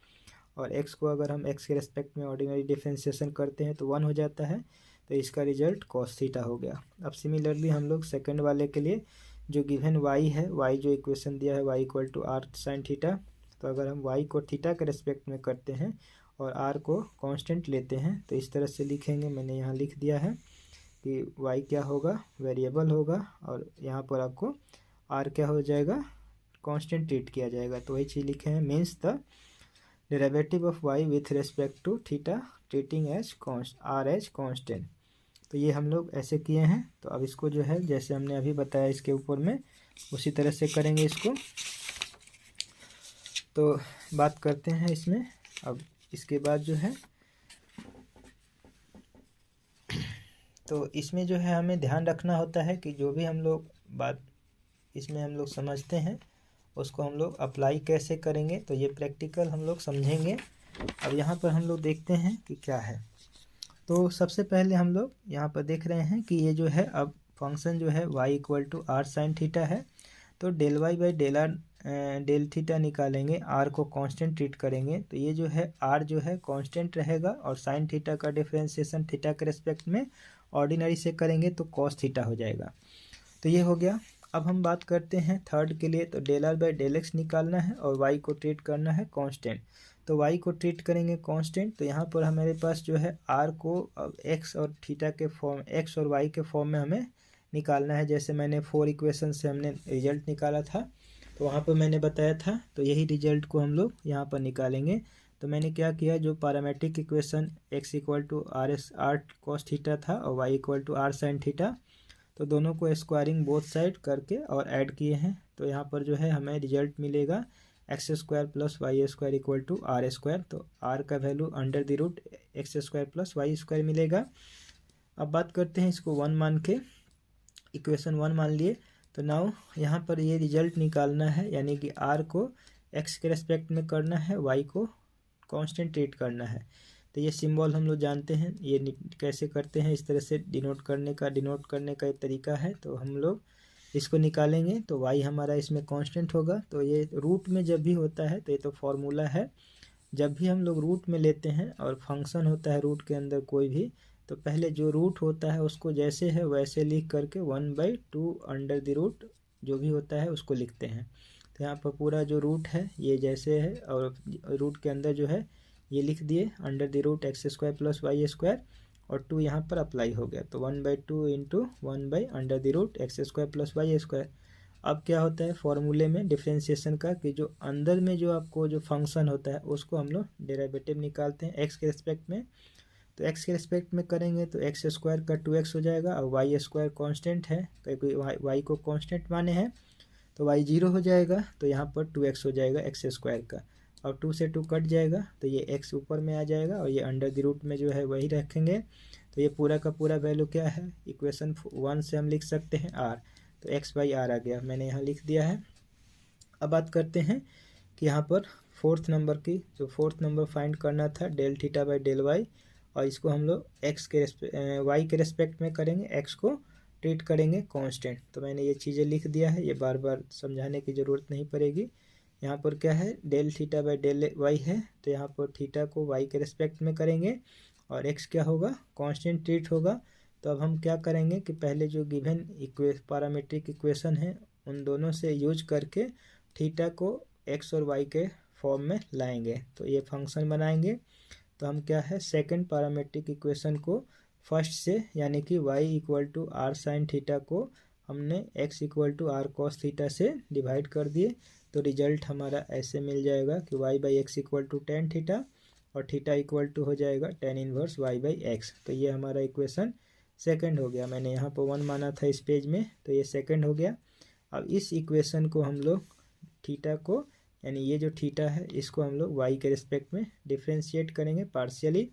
और x को अगर हम x के रिस्पेक्ट में ऑर्डिनरी डिफरेंशिएशन करते हैं तो 1 हो जाता है, तो इसका रिजल्ट कॉस थीटा हो गया। अब सिमिलरली हम लोग सेकंड वाले के लिए जो गिवन y है, y जो इक्वेशन दिया है y equal to r sine theta, तो अगर हम y को थीटा के रिस्पेक्ट में करते हैं और r को कांस्टेंट लेते हैं तो इस तरह से लिखेंगे। मैंने यहाँ लिख दिया है कि y क्या होगा, वेरिएबल होगा, और यहाँ पर आपको r क्या हो जाएगा, कांस्टेंट ट्रीट किया जाएगा। तो वही चीज़ लिखे हैं, means the derivative of y with respect to theta treating as r as constant. तो ये हम लोग ऐसे किए हैं। तो अब इसको जो है जैसे हमने अभी बताया इसके ऊपर में उसी तरह से करेंगे इसको। तो बात करते हैं इसमें। अब इसके बाद जो है तो इसमें जो है हमें ध्यान रखना होता है कि जो भी हम लोग बात इसमें हम लोग समझते हैं उसको हम लोग अप्लाई कैसे करेंगे, तो ये प्रैक्टिकल हम लोग समझेंगे। अब यहाँ पर हम लोग देखते हैं कि क्या है। तो सबसे पहले हम लोग यहाँ पर देख रहे हैं कि ये जो है अब फंक्शन जो है y equal to r sine theta है। तो del y by del r del theta निकालेंगे, r को कांस्टेंट ट्रीट करेंगे तो ये जो है r जो है कांस्टेंट रहेगा, और साइन थीटा का डिफरेंशिएशन थीटा के रेस्पेक्ट में ऑर्डिनरी से करेंगे तो कॉस थीटा हो जाएगा। तो ये हो गया। अब हम बात करते हैं थर्ड के लिए। तो del r by del x निकालना है और y को ट्रीट करना है कांस्टेंट। तो y को ट्रीट करेंगे कांस्टेंट, तो यहाँ पर हमारे पास जो है r को x और थीटा के फॉर्म, x और y के फॉर्म में हमें निकालना है। जैसे मैंने 4 इक्वेशन से हमने रिजल्ट निकाला था तो वहाँ पर मैंने बताया था, तो यही रिजल्ट को हम लोग यहाँ पर निकालेंगे। तो मैंने क्या किया, जो parametric equation x equal to r as r cos theta था और y equal to r sine theta, तो दोनों को स्क्वायरिंग बोथ साइड करके और ऐड किए हैं। तो यहाँ पर जो है हमें रिजल्ट मिलेगा x square plus y square equal to r square. तो आर का value under the root x square plus y square मिलेगा। अब बात करते हैं इसको 1 मान के, इक्वेशन 1 मान लिए। तो नाउ यहाँ पर ये रिजल्ट निकालना है, यानी कि आर को एक्स के रेस्पेक्ट में करना है, वाई को कांस्टेंट ट्रीट करना है। तो ये सिंबल हम लोग जानते हैं, ये कैसे करते हैं, इस तरह से डिनोट करने का एक तरीका है। तो हम लोग इसको निकालेंगे तो y हमारा इसमें कांस्टेंट होगा। तो ये रूट में जब भी होता है तो ये तो फॉर्मूला है, जब भी हम लोग रूट में लेते हैं और फंक्शन होता है रूट के अंदर कोई भी, तो पहले जो रूट होता है उसको जैसे है वैसे लिख करके 1/2 अंडर द रूट जो भी होता है उसको लिखते हैं। तो यहाँ पर पूरा जो रूट है ये जैसे है, और रूट के अंदर जो है ये लिख दिए under the root x square plus y square, और 2 यहाँ पर अप्लाई हो गया। तो 1/2 into 1 under the root x square plus y square. अब क्या होता है फॉर्मूले में डिफरेंशिएशन का, कि जो अंदर में जो आपको जो फंक्शन होता है उसको हम लोग डेरिवेटिव निकालते हैं एक्स के रिस्पेक्ट में। तो एक्स के रिस्पेक्ट में करेंगे तो एक्स स्क्वायर का 2x हो जाएगा, और वाई स्क्वायर कॉन्स्टेंट है क्योंकि वाई को कॉन्स्टेंट माने हैं, तो वाई 0 हो जाएगा। तो यहाँ पर 2x हो जाएगा एक्स स्क्वायर का, और 2 से 2 कट जाएगा तो ये x ऊपर में आ जाएगा, और ये अंडर द रूट में जो है वही रखेंगे। तो ये पूरा का पूरा वैल्यू क्या है, इक्वेशन 1 से हम लिख सकते हैं r। तो एक्स बाई आर आ गया, मैंने यहाँ लिख दिया है। अब बात करते हैं कि यहाँ पर फोर्थ नंबर की, जो फोर्थ नंबर फाइंड करना था del theta by del y, और इसको हम लोग एक्स के वाई के रेस्पेक्ट में करेंगे, एक्स को ट्रीट करेंगे कांस्टेंट। तो मैंने ये चीज़ें लिख दिया है, ये बार बार समझाने की ज़रूरत नहीं पड़ेगी। यहाँ पर क्या है, del theta by del y है, तो यहाँ पर थीटा को वाई के रेस्पेक्ट में करेंगे और एक्स क्या होगा, कांस्टेंट ट्रीट होगा। तो अब हम क्या करेंगे कि पहले जो गिवन पैरामीट्रिक इक्वेशन है उन दोनों से यूज करके थीटा को एक्स और वाई के फॉर्म में लाएंगे, तो ये फंक्शन बनाएंगे। तो हम क्या है, सेकंड पैरामीट्रिक इक्वेशन को फर्स्ट से, यानी कि y equal to r sine theta को हमने x equal to r cos theta से डिवाइड कर दिए। तो रिजल्ट हमारा ऐसे मिल जाएगा कि y by x equal to tan theta और थीटा इक्वल टू हो जाएगा tan inverse y by x. तो ये हमारा इक्वेशन सेकंड हो गया। मैंने यहाँ पर 1 माना था इस पेज में, तो ये सेकंड हो गया। अब इस इक्वेशन को हम लोग थीटा को, यानी ये जो थीटा है इसको हम लोग y के रिस्पेक्ट में डिफ्रेंशिएट करेंगे पार्शियली।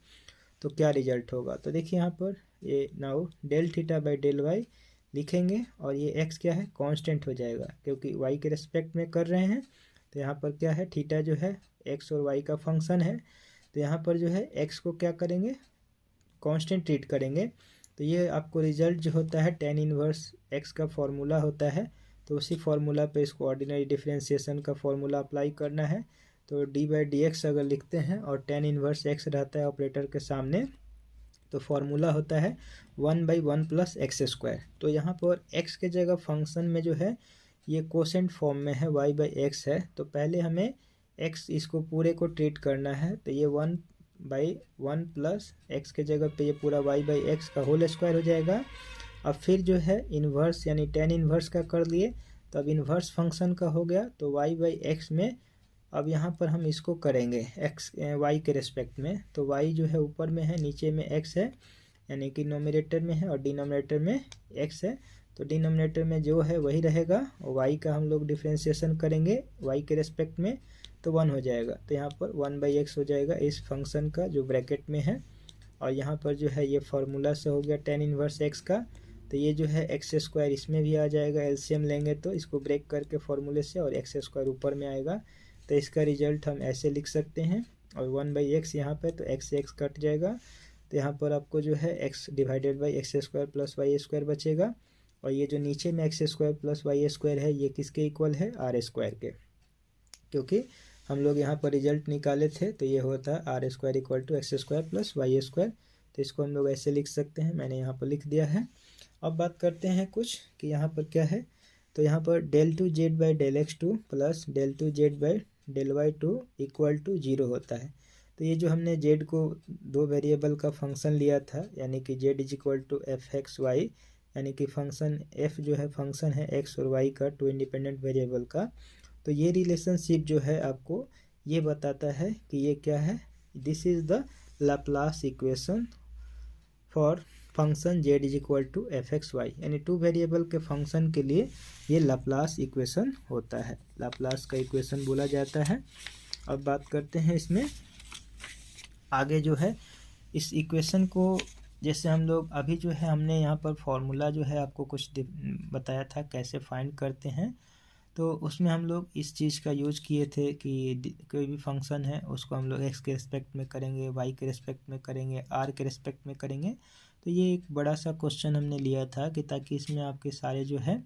तो क्या रिजल्ट होगा, तो देखिए यहाँ पर ये now del theta by del y लिखेंगे और ये x क्या है, कांस्टेंट हो जाएगा क्योंकि y के रिस्पेक्ट में कर रहे हैं। तो यहाँ पर क्या है, थीटा जो है x और y का फंक्शन है, तो यहाँ पर जो है x को क्या करेंगे, कांस्टेंट ट्रीट करेंगे। तो ये आपको रिजल्ट जो होता है टेन इनवर्स x का फॉर्मूला होता है, तो उसी फार्मूला पे इसको ऑर्डिनरी डिफरेंशिएशन का फार्मूला अप्लाई करना है। तो डी बाई डी एक्स अगर लिखते हैं और टेन इनवर्स एक्स रहता है ऑपरेटर के सामने, तो फार्मूला होता है 1/1 प्लस एक्स स्क्वायर। तो यहाँ पर एक्स के जगह फंक्शन में जो है ये कोसेंट फॉर्म में है, y बाई एक्स है, तो पहले हमें x इसको पूरे को ट्रीट करना है। तो ये 1/1 प्लस एक्स के जगह पे ये पूरा y बाई एक्स का होल स्क्वायर हो जाएगा। अब फिर जो है इन्वर्स, यानी टेन इन्वर्स का कर लिए, तो अब इन्वर्स फंक्शन का हो गया। तो y बाई एक्स में अब यहाँ पर हम इसको करेंगे x y के रेस्पेक्ट में। तो y जो है ऊपर में है, नीचे में x है, यानी कि नोमिनेटर में है और डिनोमिनेटर में x है। तो डिनोमिनेटर में जो है वही रहेगा और y का हम लोग डिफ्रेंशिएशन करेंगे y के रेस्पेक्ट में, तो 1 हो जाएगा। तो यहाँ पर 1/x हो जाएगा इस फंक्शन का जो ब्रैकेट में है, और यहाँ पर जो है ये फार्मूला से हो गया टेन इनवर्स x का। तो ये जो है एक्स स्क्वायर इसमें भी आ जाएगा, एलसीएम लेंगे तो इसको ब्रेक करके फॉर्मूले से, और एक्स स्क्वायर ऊपर में आएगा। तो इसका रिजल्ट हम ऐसे लिख सकते हैं, और 1/x यहाँ पे, तो x से x कट जाएगा। तो यहाँ पर आपको जो है x divided by x square plus y square बचेगा, और ये जो नीचे में x square plus y square है ये किसके इक्वल है, आर स्क्वायर के, क्योंकि हम लोग यहाँ पर रिजल्ट निकाले थे। तो ये होता है r square equal to x square plus y square. तो इसको हम लोग ऐसे लिख सकते हैं, मैंने यहाँ पर लिख दिया है। अब बात करते हैं कुछ कि यहाँ पर क्या है। तो यहाँ पर del two z by del x two plus del two z by del y two equal to 0 होता है। तो ये जो हमने जेड को दो वेरिएबल का फंक्शन लिया था, यानी कि z is equal to f x y, यानी कि फंक्शन एफ जो है फंक्शन है एक्स और वाई का, टू इंडिपेंडेंट वेरिएबल का। तो ये रिलेशनशिप जो है आपको ये बताता है कि ये क्या है, this is the Laplace equation for function z is equal to f x y, यानी टू वेरिएबल के फंक्शन के लिए ये लाप्लास इक्वेशन होता है, लाप्लास का इक्वेशन बोला जाता है। अब बात करते हैं इसमें आगे जो है इस इक्वेशन को, जैसे हम लोग अभी जो है हमने यहाँ पर फॉर्मूला जो है आपको कुछ बताया था कैसे फाइंड करते हैं। तो उसमें हम लोग इस चीज़ का यूज किए थे कि कोई भी फंक्शन है उसको हम लोग एक्स के रिस्पेक्ट में करेंगे, वाई के रिस्पेक्ट में करेंगे, आर के रिस्पेक्ट में करेंगे। तो ये एक बड़ा सा क्वेश्चन हमने लिया था कि ताकि इसमें आपके सारे जो है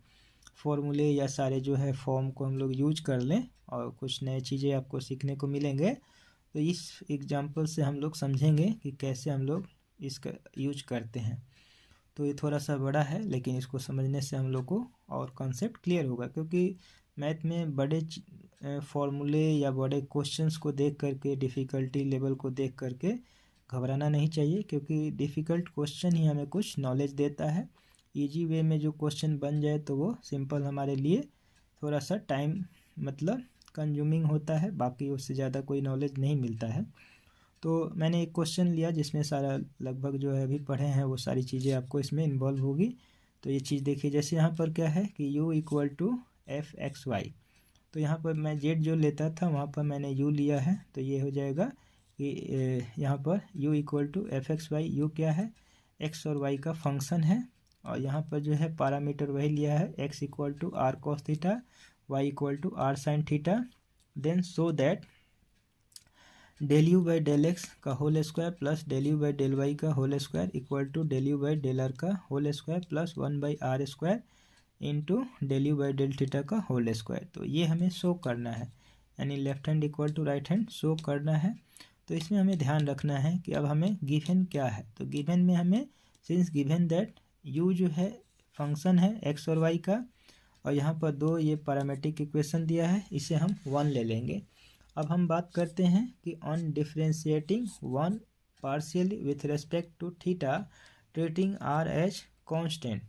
फॉर्मूले या सारे जो है फॉर्म को हम लोग यूज कर लें और कुछ नए चीज़ें आपको सीखने को मिलेंगे। तो इस एग्जाम्पल से हम लोग समझेंगे कि कैसे हम लोग इसका यूज करते हैं। तो ये थोड़ा सा बड़ा है, लेकिन इसको समझने से हम लोग को और कॉन्सेप्ट क्लियर होगा, क्योंकि मैथ में बड़े फॉर्मूले या बड़े क्वेश्चंस को देख करके, डिफ़िकल्टी लेवल को देख करके घबराना नहीं चाहिए, क्योंकि डिफ़िकल्ट क्वेश्चन ही हमें कुछ नॉलेज देता है। इजी वे में जो क्वेश्चन बन जाए तो वो सिंपल हमारे लिए थोड़ा सा टाइम मतलब कंज्यूमिंग होता है, बाकी उससे ज़्यादा कोई नॉलेज नहीं मिलता है। तो मैंने एक क्वेश्चन लिया जिसमें सारा लगभग जो है अभी पढ़े हैं वो सारी चीज़ें आपको इसमें इन्वॉल्व होगी। तो ये चीज़ देखिए, जैसे यहाँ पर क्या है कि u equal to f x y. तो यहाँ पर मैं जेड जो लेता था वहाँ पर मैंने u लिया है, तो ये हो जाएगा कि यहाँ पर u equal to f x y, u क्या है, x और y का फंक्शन है, और यहाँ पर जो है पैरामीटर वही लिया है, x equal to r cos theta, y equal to r sine theta. Then so that del u by del x का whole square plus del u by del y का whole square equal to del u by del r का whole square plus 1/r² into del u by del theta का whole square. तो ये हमें show करना है, यानी left hand equal to right hand show करना है। तो इसमें हमें ध्यान रखना है कि अब हमें गिवन क्या है। तो गिवन में हमें सिंस गिवन दैट u जो है फंक्शन है x और y का, और यहाँ पर दो ये पैरामीट्रिक इक्वेशन दिया है, इसे हम 1 ले लेंगे। अब हम बात करते हैं कि on differentiating one partially with respect to theta treating r as constant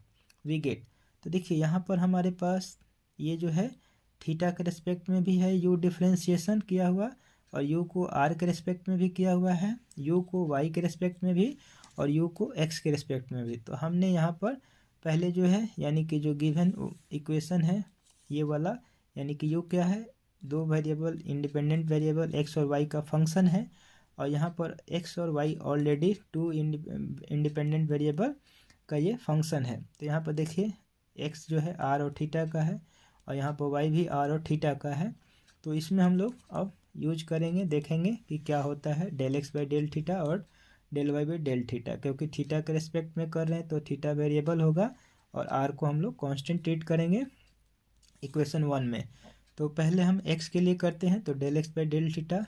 we get. तो देखिए यहाँ पर हमारे पास ये जो है थीटा के रेस्पेक्ट में भी है u डिफ्रेंशिएशन किया हुआ, और u को r के रेस्पेक्ट में भी किया हुआ है, u को y के रेस्पेक्ट में भी, और u को x के रेस्पेक्ट में भी। तो हमने यहाँ पर पहले जो है यानी कि जो गिवन इक्वेशन है ये वाला, यानी कि u क्या है, दो वेरिएबल इंडिपेंडेंट वेरिएबल x और y का फंक्शन है, और यहाँ पर x और y already two independent variable का ये फंक्शन है। तो यहाँ पर देखिए x जो है r और थीटा का है, और यहाँ पर y भी r और थीटा का है। तो इसमें हम लोग अब यूज करेंगे, देखेंगे कि क्या होता है del x by del theta और del y by del theta, क्योंकि थीटा के रेस्पेक्ट में कर रहे हैं तो थीटा वेरिएबल होगा और r को हम लोग कांस्टेंट ट्रीट करेंगे इक्वेशन 1 में। तो पहले हम x के लिए करते हैं, तो del x by del theta,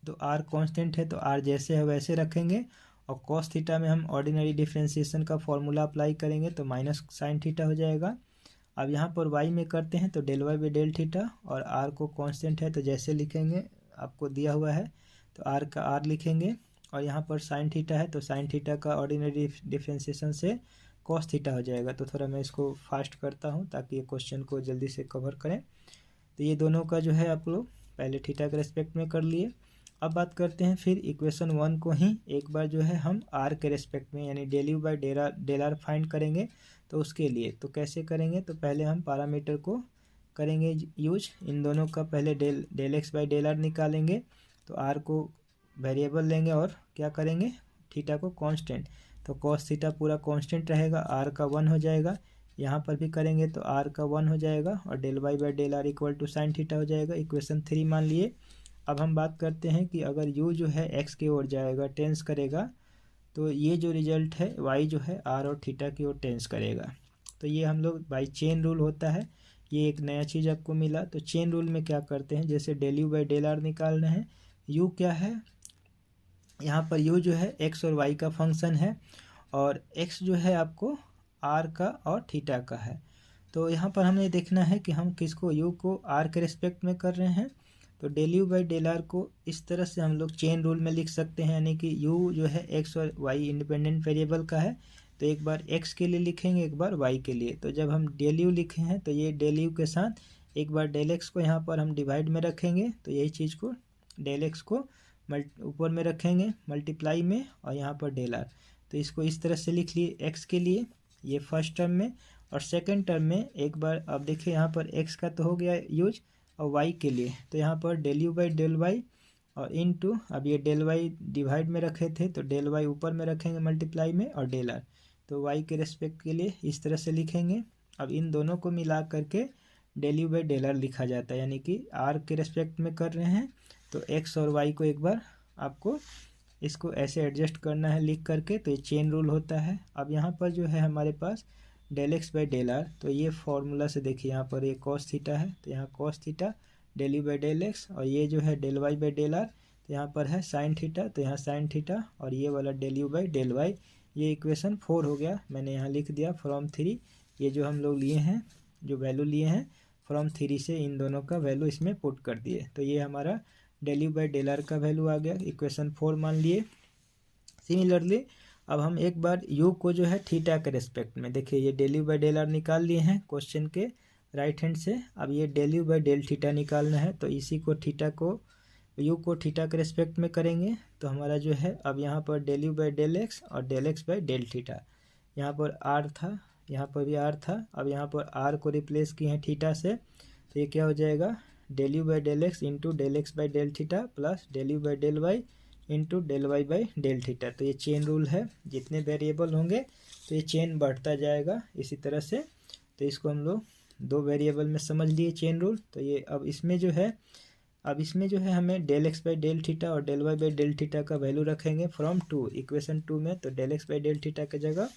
तो r कांस्टेंट है तो r जैसे है वैसे रखेंगे, और cos थीटा में हम ऑर्डिनरी डिफ्रेंशिएशन का फॉर्मूला अप्लाई करेंगे तो माइनस साइन थीटा हो जाएगा। अब यहाँ पर y में करते हैं तो del y by del theta, और r को कांस्टेंट है तो जैसे लिखेंगे आपको दिया हुआ है तो r का r लिखेंगे, और यहाँ पर साइन थीटा है तो साइन थीटा का ऑर्डिनरी डिफ्रेंशिएशन से कॉस थीटा हो जाएगा। तो थोड़ा मैं इसको फास्ट करता हूँ ताकि ये क्वेश्चन को जल्दी से कवर करें। तो ये दोनों का जो है आप लोग पहले थीटा के रेस्पेक्ट में कर लिए। अब बात करते हैं फिर इक्वेशन 1 को ही एक बार जो है हम r के रेस्पेक्ट में यानी del u by del r find करेंगे। तो उसके लिए तो कैसे करेंगे, तो पहले हम पैरामीटर को करेंगे यूज, इन दोनों का पहले del x by del r निकालेंगे, तो r को वेरिएबल लेंगे और क्या करेंगे थीटा को कांस्टेंट, तो कॉस थीटा पूरा कांस्टेंट रहेगा, r का 1 हो जाएगा। यहाँ पर भी करेंगे तो r का 1 हो जाएगा, और del y by del r equal to sine theta हो जाएगा, इक्वेशन 3 मान लिए। अब हम बात करते हैं कि अगर u जो है x की ओर जाएगा टेंस करेगा, तो ये जो रिजल्ट है y जो है r और थीटा की ओर टेंस करेगा। तो ये हम लोग बाई चेन रूल होता है, ये एक नया चीज़ आपको मिला। तो चेन रूल में क्या करते हैं, जैसे del u by del r निकालना है, u क्या है यहाँ पर u जो है x और y का फंक्शन है, और x जो है आपको r का और थीटा का है। तो यहाँ पर हमें देखना है कि हम किसको u को r के रिस्पेक्ट में कर रहे हैं। तो del u by del r को इस तरह से हम लोग चेन रूल में लिख सकते हैं, यानी कि u जो है x और y इंडिपेंडेंट वेरिएबल का है, तो एक बार x के लिए लिखेंगे एक बार y के लिए। तो जब हम डेल यू लिखे हैं तो ये डेल यू के साथ एक बार डेल x को यहाँ पर हम डिवाइड में रखेंगे, तो यही चीज़ को डेल x को ऊपर में रखेंगे मल्टीप्लाई में, और यहाँ पर डेल आर। तो इसको इस तरह से लिख लिए x के लिए ये फर्स्ट टर्म में, और सेकंड टर्म में एक बार अब देखिए यहाँ पर x का तो हो गया यूज, और y के लिए तो यहाँ पर del u by del y और इनटू, अब ये डेल वाई डिवाइड में रखे थे तो डेल वाई ऊपर में रखेंगे मल्टीप्लाई में, और डेल आर तो y के रेस्पेक्ट के लिए इस तरह से लिखेंगे। अब इन दोनों को मिला करके del u by del r लिखा जाता है, यानी कि r के रेस्पेक्ट में कर रहे हैं तो x और y को एक बार आपको इसको ऐसे एडजस्ट करना है लिख करके, तो ये चेन रूल होता है। अब यहाँ पर जो है हमारे पास del x by del r, तो ये फॉर्मूला से देखिए यहाँ पर ये कॉस थीटा है तो यहाँ cos theta del u by del x, और ये जो है del y by del r तो यहाँ पर है साइन थीटा तो यहाँ साइन थीटा, और ये वाला del u by del y. ये इक्वेशन 4 हो गया, मैंने यहाँ लिख दिया फ्रॉम 3। ये जो हम लोग लिए हैं जो वैल्यू लिए हैं फ्रॉम 3 से इन दोनों का वैल्यू इसमें पुट कर दिए, तो ये हमारा del u by del r का वैल्यू आ गया, इक्वेशन 4 मान लिए। सिमिलरली अब हम एक बार u को जो है थीटा के रेस्पेक्ट में, देखिए ये del u by del r निकाल लिए हैं क्वेश्चन के राइट हैंड से। अब ये del u by del theta निकालना है, तो इसी को थीटा को u को थीटा के रेस्पेक्ट में करेंगे, तो हमारा जो है अब यहाँ पर del u by del x और del x by del theta, यहाँ पर r था यहाँ पर भी r था, अब यहाँ पर r को रिप्लेस किए हैं थीटा से, तो ये क्या हो जाएगा del u by del x into del x by del theta plus del u by del y into del y by del theta. तो ये चेन रूल है, जितने वेरिएबल होंगे तो ये चेन बढ़ता जाएगा इसी तरह से। तो इसको हम लोग दो वेरिएबल में समझ लिए चेन रूल। तो ये अब इसमें जो है हमें del x by del theta और del y by del theta का वैल्यू रखेंगे फ्रॉम टू इक्वेशन 2 में। तो del x by del theta की जगह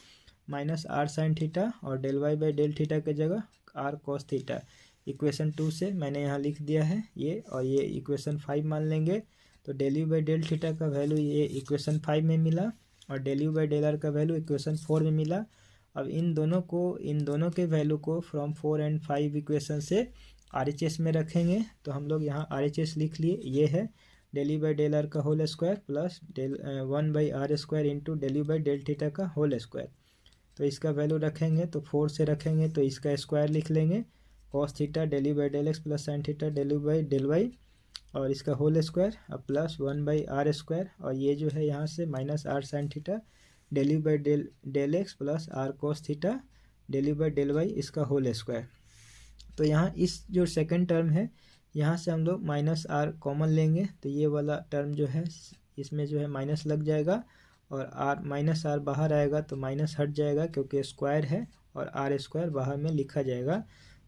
माइनस आर साइन थीटा और del y by del theta की जगह आर कॉस थीटा इक्वेशन 2 से मैंने यहाँ लिख दिया है ये। और ये इक्वेशन 5 मान लेंगे। तो del u by del theta का वैल्यू ये इक्वेशन 5 में मिला और del u by del r का वैल्यू इक्वेशन 4 में मिला। अब इन दोनों के वैल्यू को फ्रॉम 4 एंड 5 इक्वेशन से RHS में रखेंगे। तो हम लोग यहाँ RHS लिख लिए, ये है del u by del r का whole square plus 1/r square into del u by del theta का होल स्क्वायर। तो इसका वैल्यू रखेंगे तो 4 से रखेंगे तो इसका स्क्वायर लिख लेंगे cos theta del u by del x plus sine theta del u by del y और इसका होल स्क्वायर अब प्लस 1/r स्क्वायर और ये जो है यहाँ से minus r sine theta del u by del x plus r cos theta del u by del y इसका होल स्क्वायर। तो यहाँ इस जो सेकंड टर्म है यहाँ से हम लोग माइनस आर कॉमन लेंगे। तो ये वाला टर्म जो है इसमें जो है माइनस लग जाएगा और आर माइनस आर बाहर आएगा तो माइनस हट जाएगा क्योंकि स्क्वायर है और आर स्क्वायर बाहर में लिखा जाएगा।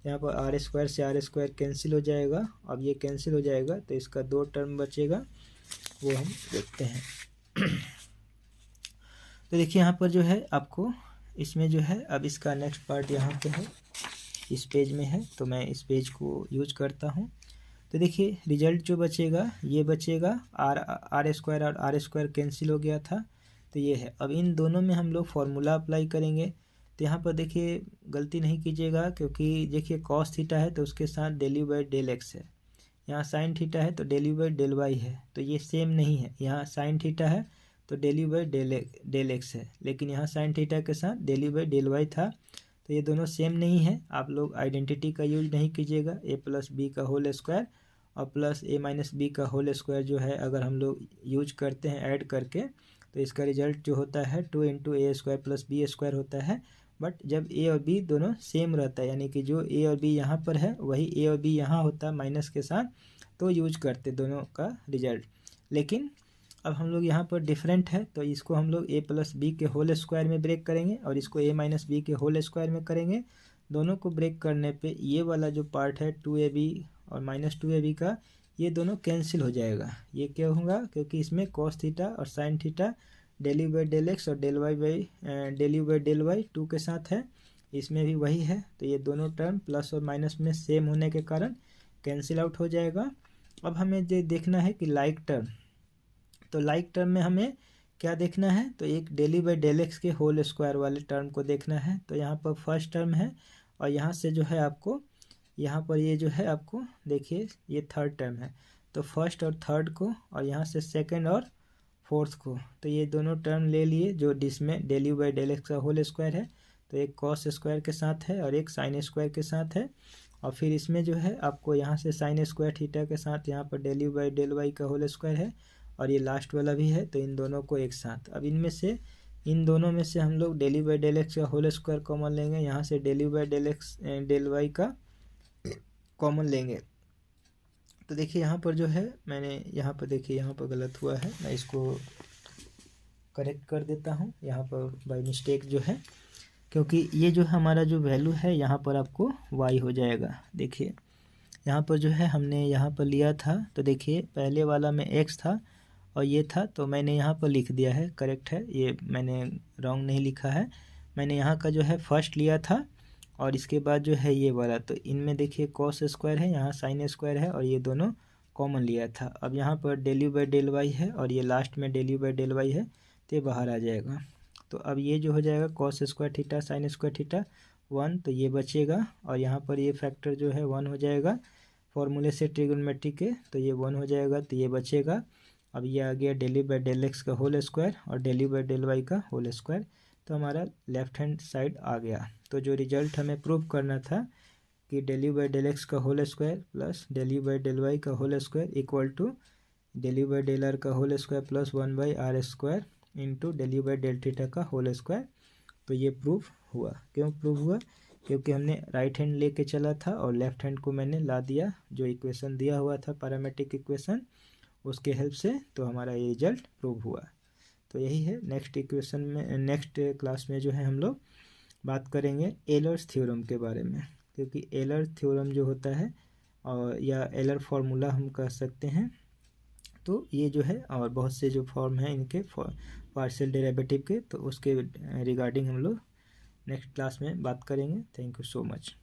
यहाँ पर आर स्क्वायर से आर स्क्वायर कैंसिल हो जाएगा। अब ये कैंसिल हो जाएगा तो इसका दो टर्म बचेगा, वो हम देखते हैं। तो देखिए यहाँ पर जो है आपको इसमें जो है अब इसका नेक्स्ट पार्ट यहाँ पे है, इस पेज में है। तो मैं इस पेज को यूज करता हूँ। तो देखिए रिजल्ट जो बचेगा ये बचेगा आर स्क्वायर और आर स्क्वायर कैंसिल हो गया था तो ये है। अब इन दोनों में हम लोग फार्मूला अप्लाई करेंगे। तो यहाँ पर देखिए गलती नहीं कीजिएगा क्योंकि देखिए कॉस थीटा है तो उसके साथ del u by del x है, यहाँ साइन थीटा है तो del u by del y है। तो ये सेम नहीं है, यहाँ साइन थीटा है तो del u by del x है, लेकिन यहाँ साइन थीटा के साथ del u by del y था। तो ये दोनों सेम नहीं है। आप लोग आइडेंटिटी का यूज नहीं कीजिएगा। ए प्लस बी का होल स्क्वायर और प्लस ए माइनस बी का होल स्क्वायर जो है अगर हम लोग यूज करते हैं ऐड करके तो इसका रिजल्ट जो होता है 2 इंटू ए स्क्वायर प्लस बी स्क्वायर होता है। बट जब ए और बी दोनों सेम रहता है यानी कि जो ए और बी यहाँ पर है वही ए और बी यहाँ होता है माइनस के साथ, तो यूज करते दोनों का रिजल्ट। लेकिन अब हम लोग यहाँ पर डिफरेंट है तो इसको हम लोग ए प्लस बी के होल स्क्वायर में ब्रेक करेंगे और इसको ए माइनस बी के होल स्क्वायर में करेंगे। दोनों को ब्रेक करने पे ये वाला जो पार्ट है 2ab और माइनस 2ab का ये दोनों कैंसिल हो जाएगा। ये क्या होगा क्योंकि इसमें कॉस थीटा और sine theta del u by del x और del u by del y 2 के साथ है, इसमें भी वही है। तो ये दोनों टर्म प्लस और माइनस में सेम होने के कारण कैंसिल आउट हो जाएगा। अब हमें ये देखना है कि लाइक टर्म, तो लाइक टर्म में हमें क्या देखना है तो एक del u by del x के होल स्क्वायर वाले टर्म को देखना है। तो यहाँ पर फर्स्ट टर्म है और यहाँ से जो है आपको यहाँ पर ये जो है आपको देखिए ये थर्ड टर्म है। तो फर्स्ट और थर्ड को और यहाँ से सेकंड और फोर्थ को, तो ये दोनों टर्म ले लिए जो जिसमें del u by del x का होल स्क्वायर है। तो एक कॉस स्क्वायर के साथ है और एक साइन स्क्वायर के साथ है। और फिर इसमें जो है आपको यहाँ से साइन स्क्वायर थीटा के साथ यहाँ पर del u by del y का होल स्क्वायर है और ये लास्ट वाला भी है। तो इन दोनों को एक साथ, अब इन दोनों में से हम लोग del u by del x का होल स्क्वायर कॉमन लेंगे, यहाँ से del u by del x del y का कॉमन लेंगे। तो देखिए यहाँ पर जो है मैंने यहाँ पर देखिए यहाँ पर गलत हुआ है, मैं इसको करेक्ट कर देता हूँ यहाँ पर बाय मिस्टेक जो है, क्योंकि ये जो हमारा जो वैल्यू है यहाँ पर आपको y हो जाएगा। देखिए यहाँ पर जो है हमने यहाँ पर लिया था तो देखिए पहले वाला में x था और ये था तो मैंने यहाँ पर लिख दिया है, करेक्ट है, ये मैंने रॉन्ग नहीं लिखा है। मैंने यहाँ का जो है फर्स्ट लिया था और इसके बाद जो है ये वाला, तो इनमें देखिए कॉस स्क्वायर है, यहाँ साइन स्क्वायर है और ये दोनों कॉमन लिया था। अब यहाँ पर del u by del y है और ये लास्ट में del u by del y है तो ये बाहर आ जाएगा। तो अब ये जो हो जाएगा cos square theta sine square theta 1, तो ये बचेगा और यहाँ पर ये फैक्टर जो है 1 हो जाएगा फॉर्मूले से ट्रिगोनोमेट्री के, तो ये 1 हो जाएगा तो ये बचेगा। अब ये आ गया del u by del x का होल स्क्वायर और del u by del y का होल स्क्वायर, तो हमारा लेफ्ट हैंड साइड आ गया। तो जो रिजल्ट हमें प्रूव करना था कि del u by del x का whole square plus del u by del y का whole square equal to del u by del r का whole square plus 1/r square into del u by del theta का whole square, तो ये proof हुआ। क्यों proof हुआ? क्योंकि हमने राइट हैंड लेके चला था और लेफ्ट हैंड को मैंने ला दिया, जो इक्वेशन दिया हुआ था पैरामेट्रिक इक्वेशन उसके हेल्प से, तो हमारा ये रिजल्ट प्रूव हुआ। तो यही है। नेक्स्ट क्लास में जो है हम लोग बात करेंगे एलर्स थ्योरम के बारे में, क्योंकि एलर थ्योरम जो होता है और या एलर फार्मूला हम कह सकते हैं, तो ये जो है और बहुत से जो फॉर्म हैं इनके पार्शियल डेरिवेटिव के, तो उसके रिगार्डिंग हम लोग नेक्स्ट क्लास में बात करेंगे। Thank you so much.